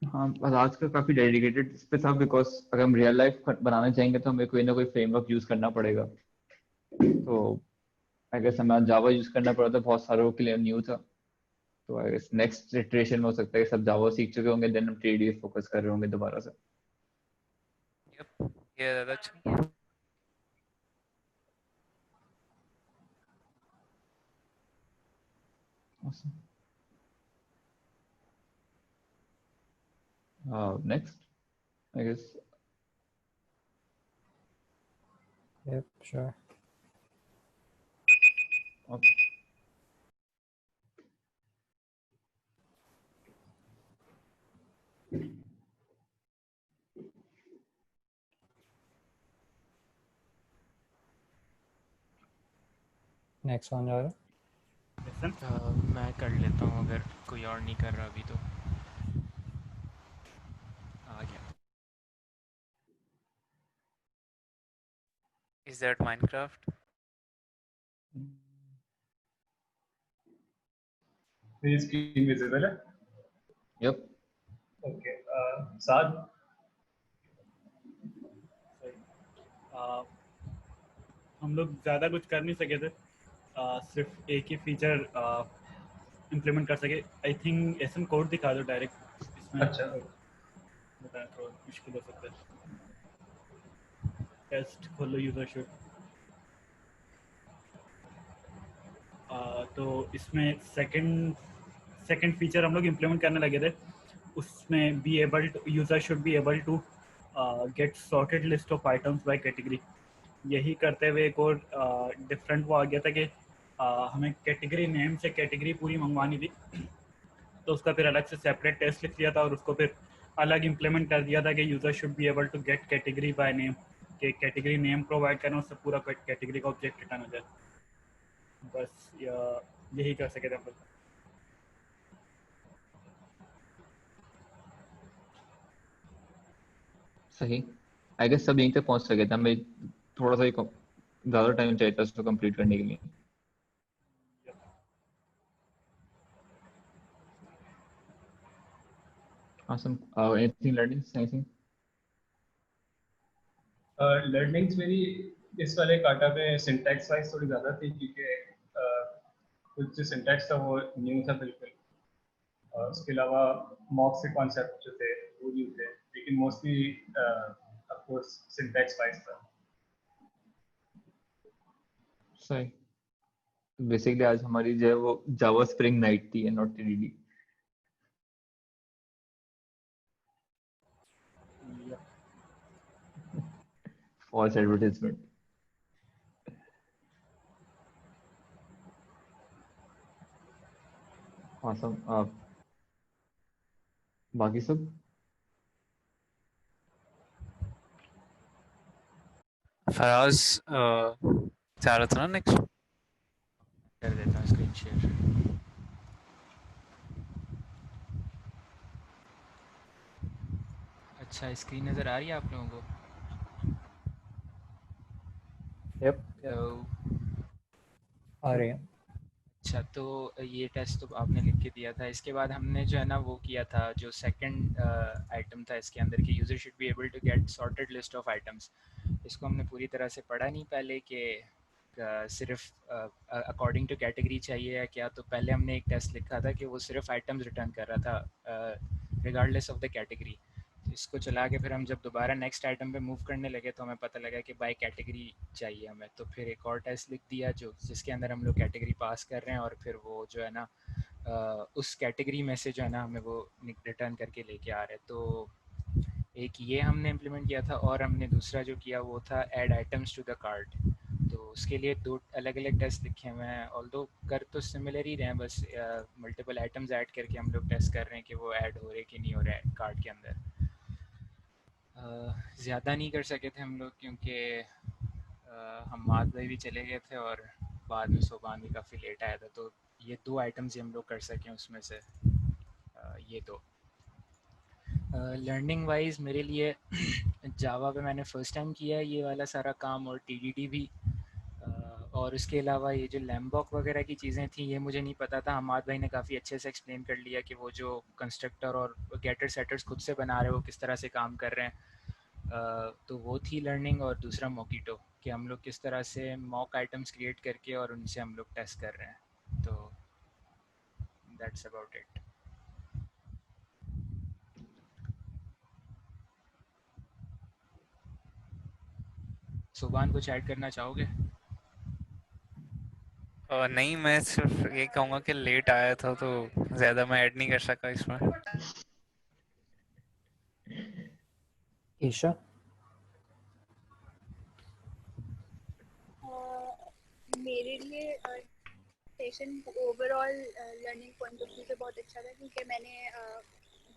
हाँ, बस आज का काफी डेडिकेटेड इस पे था, बिकॉज अगर हम रियल लाइफ बनाना चाहेंगे तो हमें कोई ना कोई फ्रेमवर्क यूज करना पड़ेगा। तो आई गेस हमें जावा यूज करना पड़ा था, बहुत सारों के लिए न्यू था। तो आई गेस नेक्स्ट इटरेशन में हो सकता है कि सब जावा सीख चुके होंगे, देन हम टीडी फोकस कर रहे होंगे दोबारा से। ये ज़्यादा अच्छा। Awesome. Next, I guess. Yep, sure. Okay. Next कौन जा रहा है? मैं कर लेता हूँ अगर कोई और नहीं कर रहा अभी तो। आ गया। Is that Minecraft? मेरी स्क्रीन विजिबल है? Yep. ओके, साथ हम लोग ज़्यादा कुछ कर नहीं सके थे, सिर्फ एक ही फीचर इम्प्लीमेंट कर सके। आई थिंक एसएन कोड दिखा दो डायरेक्ट इसमें। अच्छा, बताया तो मुश्किल हो सकता है। टेस्ट खोलो, यूजर शुड। तो इसमें सेकंड फीचर हम लोग इम्प्लीमेंट करने लगे थे, उसमें be able to user should be able to get sorted list of items by category. यही करते हुए एक और डिफरेंट वो आ गया था कि हमें कैटेगरी नेम से कैटेगरी पूरी मंगवानी थी, तो उसका फिर अलग से सेपरेट टेस्ट लिख दिया था और उसको फिर अलग इम्प्लीमेंट कर दिया था कि user should be able to get category by name, कि कैटेगरी नेम प्रोवाइड करना, उससे पूरा कैटेगरी का ऑब्जेक्ट रिटर्न हो जाए। बस यही कर सके थे हम लोग। सही। आई गेस सब यहीं तक पहुंच सके थे, हमें थोड़ा सा ही ज़्यादा टाइम चाहिए था उसको कंप्लीट करने के लिए। Awesome. Anything learning? Anything? Learnings मेरी इस वाले काटा में सिंटैक्स वाइज थोड़ी ज़्यादा थी, क्योंकि कुछ जो सिंटैक्स था वो न्यू था बिल्कुल। उसके अलावा मॉक्स के कॉन्सेप्ट जो थे वो न्यू थे, लेकिन mostly of course syntax wise था। सही। बेसिकली आज हमारी जो है वो जावा स्प्रिंग नाइट थी, not TDD. False advertisement. Awesome. बाकी सब फराज चाह रहा था ना नेक्स्ट? कर देता हूँ स्क्रीन शेयर। अच्छा, स्क्रीन नज़र आ रही है आप लोगों को? Yep. हेलो। आ रही है। अच्छा, तो ये टेस्ट तो आपने लिख के दिया था। इसके बाद हमने जो है ना वो किया था, जो सेकंड आइटम था इसके अंदर कि user should be able to get sorted list of items. इसको हमने पूरी तरह से पढ़ा नहीं पहले कि सिर्फ अकॉर्डिंग टू कैटेगरी चाहिए है क्या। तो पहले हमने एक टेस्ट लिखा था कि वो सिर्फ आइटम्स रिटर्न कर रहा था रिगार्डलेस ऑफ द कैटेगरी। इसको चला के फिर हम जब दोबारा नेक्स्ट आइटम पे मूव करने लगे तो हमें पता लगा कि बाय कैटेगरी चाहिए हमें। तो फिर एक और टेस्ट लिख दिया जो जिसके अंदर हम लोग कैटेगरी पास कर रहे हैं और फिर वो जो है ना उस कैटेगरी में से जो है ना हमें वो रिटर्न करके लेके आ रहे हैं। तो एक ये हमने इम्प्लीमेंट किया था और हमने दूसरा जो किया वो था add items to the cart. तो उसके लिए दो अलग अलग टेस्ट लिखे हुए हैं, ऑल्दो कर तो सिमिलर ही रहे हैं, बस मल्टीपल आइटम्स ऐड करके हम लोग टेस्ट कर रहे हैं कि वो ऐड हो रहे कि नहीं हो रहे हैं कार्ट के अंदर। ज़्यादा नहीं कर सके थे हम लोग क्योंकि हम माद भाई भी चले गए थे और बाद में सुबह भी काफ़ी लेट आया था। तो ये दो आइटम्स ही हम लोग कर सकें उसमें से ये दो। लर्निंग वाइज मेरे लिए जावा पे मैंने फ़र्स्ट टाइम किया है ये वाला सारा काम और टीडीडी भी। और उसके अलावा ये जो लैम्बॉक वगैरह की चीज़ें थी ये मुझे नहीं पता था। हमाद भाई ने काफ़ी अच्छे से एक्सप्लेन कर लिया कि वो जो कंस्ट्रक्टर और गेटर सेटर्स खुद से बना रहे हैं वो किस तरह से काम कर रहे हैं। तो वो थी लर्निंग। और दूसरा मोकीटो कि हम लोग किस तरह से मॉक आइटम्स क्रिएट करके और उनसे हम लोग टेस्ट कर रहे हैं। तो दैट्स अबाउट इट। सुभान कुछ ऐड करना चाहोगे? नहीं, मैं सिर्फ ये कहूँगा कि लेट आया था तो ज़्यादा मैं ऐड नहीं कर सका इसमें। ईशा मेरे लिए session overall learning point of view से बहुत अच्छा था क्योंकि मैंने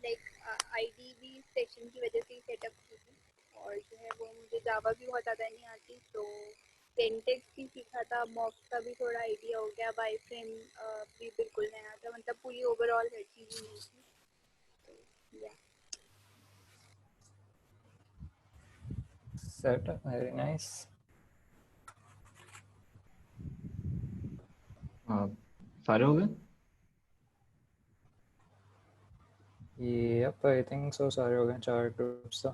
लाइक आईडी भी सेशन की वजह से ही सेटअप की थी और जो है वो मुझे जावा भी बहुत ज़्यादा नहीं आती तो सिंटेक्स भी सीखा था, मॉक्स का भी थोड़ा आइडिया हो गया, बाई फ्रेम भी बिल्कुल नया था, मतलब पूरी ओवरऑल हर चीज़ ही नहीं थी। तो या सेट वेरी नाइस। सारे हो गए? Yep, I think so सारे हो गए, 4 ग्रुप्स था।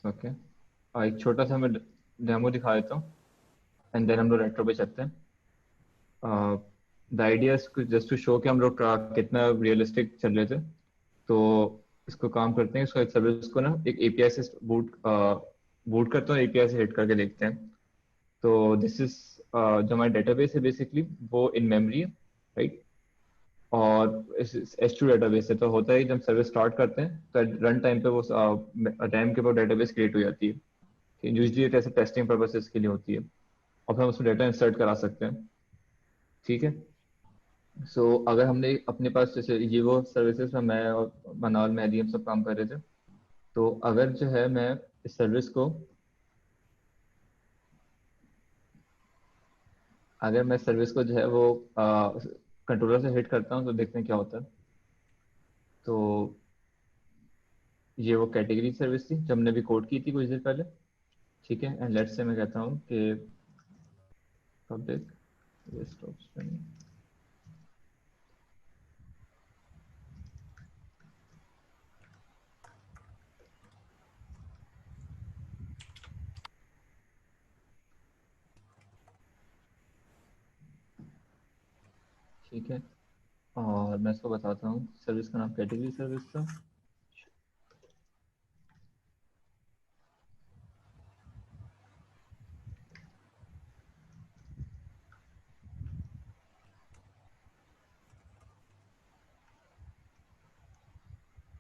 ओके, एक छोटा सा मैं डेमो दिखा देता हूँ एंड देन हम लोग रेट्रो पे चलते हैं। The idea just to show कि हम लोग कितना रियलिस्टिक चल रहे थे। तो इसको काम करते हैं, इसको एक सर्विस को ना एक एपीआई से बूट करते हैं, एपीआई से हिट करके देखते हैं। तो दिस इज जो हमारा डेटाबेस है बेसिकली वो इन मेमोरी है, राइट। और S2 डेटाबेस है, तो होता है जब सर्विस स्टार्ट करते हैं तो रन टाइम पे वो रैम के ऊपर डेटाबेस क्रिएट हो जाती है। यूजली ऐसे टेस्टिंग पर्पसेस के लिए होती है और फिर हम उसमें डेटा इंसर्ट करा सकते हैं, ठीक है। सो अगर हमने अपने पास जैसे ये वो सर्विसेज में मैं और मनाल मेहदी हम सब काम कर रहे थे, तो अगर जो है मैं इस सर्विस को जो है वो कंट्रोलर से हिट करता हूँ तो देखते हैं क्या होता है। तो ये वो कैटेगरी सर्विस थी जब हमने भी कोड की थी कुछ देर पहले, ठीक है। एंड लेट्स से मैं कहता हूँ कि पब्लिक लिस्ट ऑप्शन, ठीक है। और मैं इसको बताता हूँ, सर्विस का नाम कैटेगरी सर्विस था।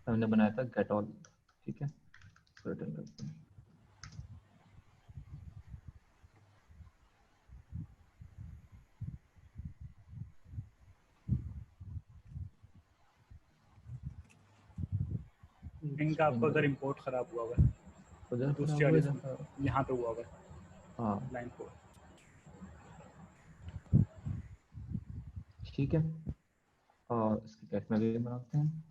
हमने बनाया था गेट ऑल, ठीक है। रिटर्न करते हैं। लिंक आपका अगर इंपोर्ट खराब हुआ होगा उधर तो खराब हुआ 240 यहाँ पे हुआ होगा। हाँ लाइन 4, ठीक है। और इसकी कैटेगरी बनाते हैं।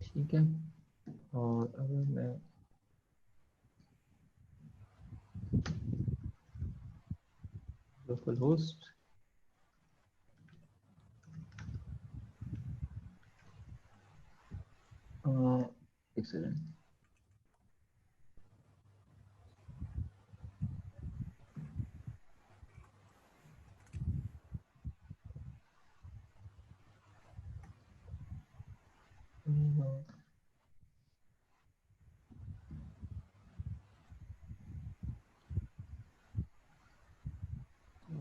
ठीक है, और अगर मैं लोकल होस्ट एक सेकंड,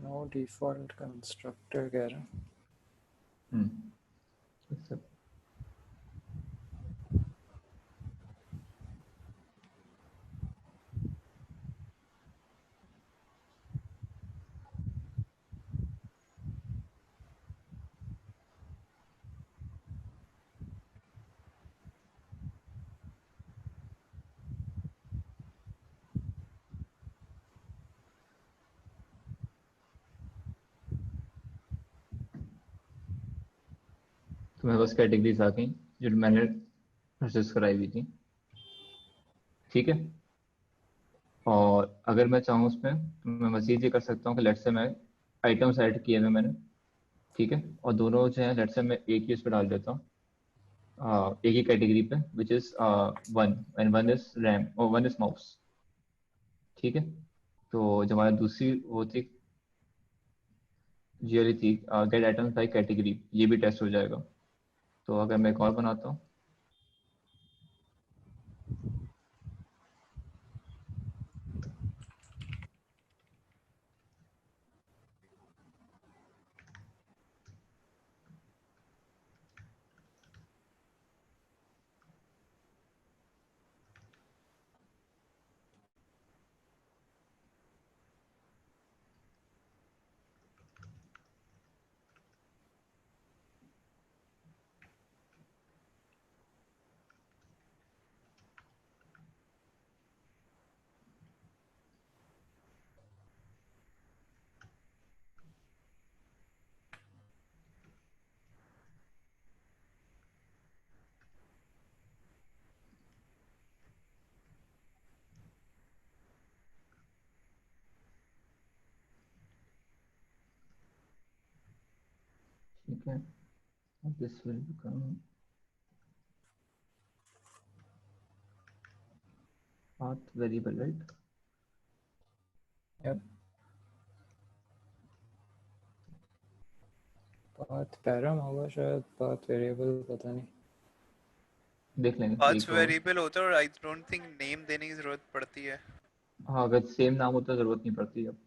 नो डिफॉल्ट कंस्ट्रक्टर कह रहा हूँ। एक्सेप्ट तो मेरे पास कैटेगरीज आ गई जो मैंने प्रोसेस कराई हुई थी। ठीक है, और अगर मैं चाहूँ उसमें तो मैं मजीद ये कर सकता हूँ कि लेट्स से मैं आइटम्स ऐड किए हुए मैंने, ठीक है, और दोनों जो है लेट्स से मैं एक ही उस पर डाल देता हूँ, एक ही कैटेगरी पे, which is one and one is RAM और वन इज माउस। ठीक है, तो जो हमारी दूसरी वो थी जीएलई थी गेट आइटम्स बाय कैटेगरी, ये भी टेस्ट हो जाएगा। तो अगर मैं एक और बनाता हूँ, ठीक है, this will become path variable, right? Yep. Path params होगा शायद, पाथ वेरिएबल पता नहीं, देख लेंगे पाथ एक और। वेरिएबल होता है और आई डोंट थिंक नेम देने की जरूरत पड़ती है। हाँ, अगर सेम नाम होता है जरूरत नहीं पड़ती अब।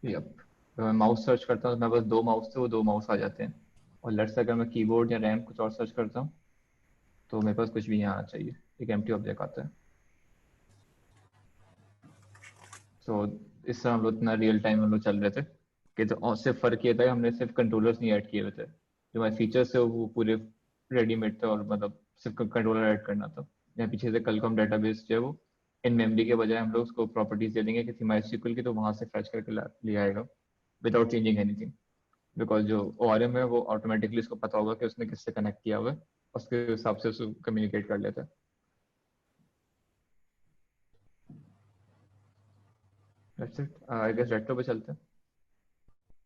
यप, अगर मैं माउस सर्च करता हूँ तो मेरे पास दो माउस थे, वो दो माउस आ जाते हैं। और लेट्स से अगर मैं कीबोर्ड या रैम कुछ और सर्च करता हूँ तो मेरे पास कुछ भी यहाँ आना चाहिए, एक एम्प्टी ऑब्जेक्ट आता है। तो इस तरह हम लोग इतना रियल टाइम हम लोग चल रहे थे कि तो और सिर्फ फर्क ये था कि हमने सिर्फ कंट्रोलर्स नहीं ऐड किए हुए थे, जो हमारे फीचर्स थे वो पूरे रेडीमेड थे, और मतलब सिर्फ कंट्रोलर ऐड करना था। या पीछे से कल कम डेटाबेस जो है वो इन मेमोरी के बजाय हम लोग उसको प्रॉपर्टीज दे देंगे किसी माइस्क्यूल की, तो वहां से फैच करके ले आएगा विदाउट चेंजिंग एनीथिंग, बिकॉज जो ORM है वो ऑटोमेटिकली उसको पता होगा कि उसने किससे कनेक्ट किया हुआ है, उसके हिसाब से उसको कम्युनिकेट कर लेता है। That's it. I guess retro पे चलते हैं।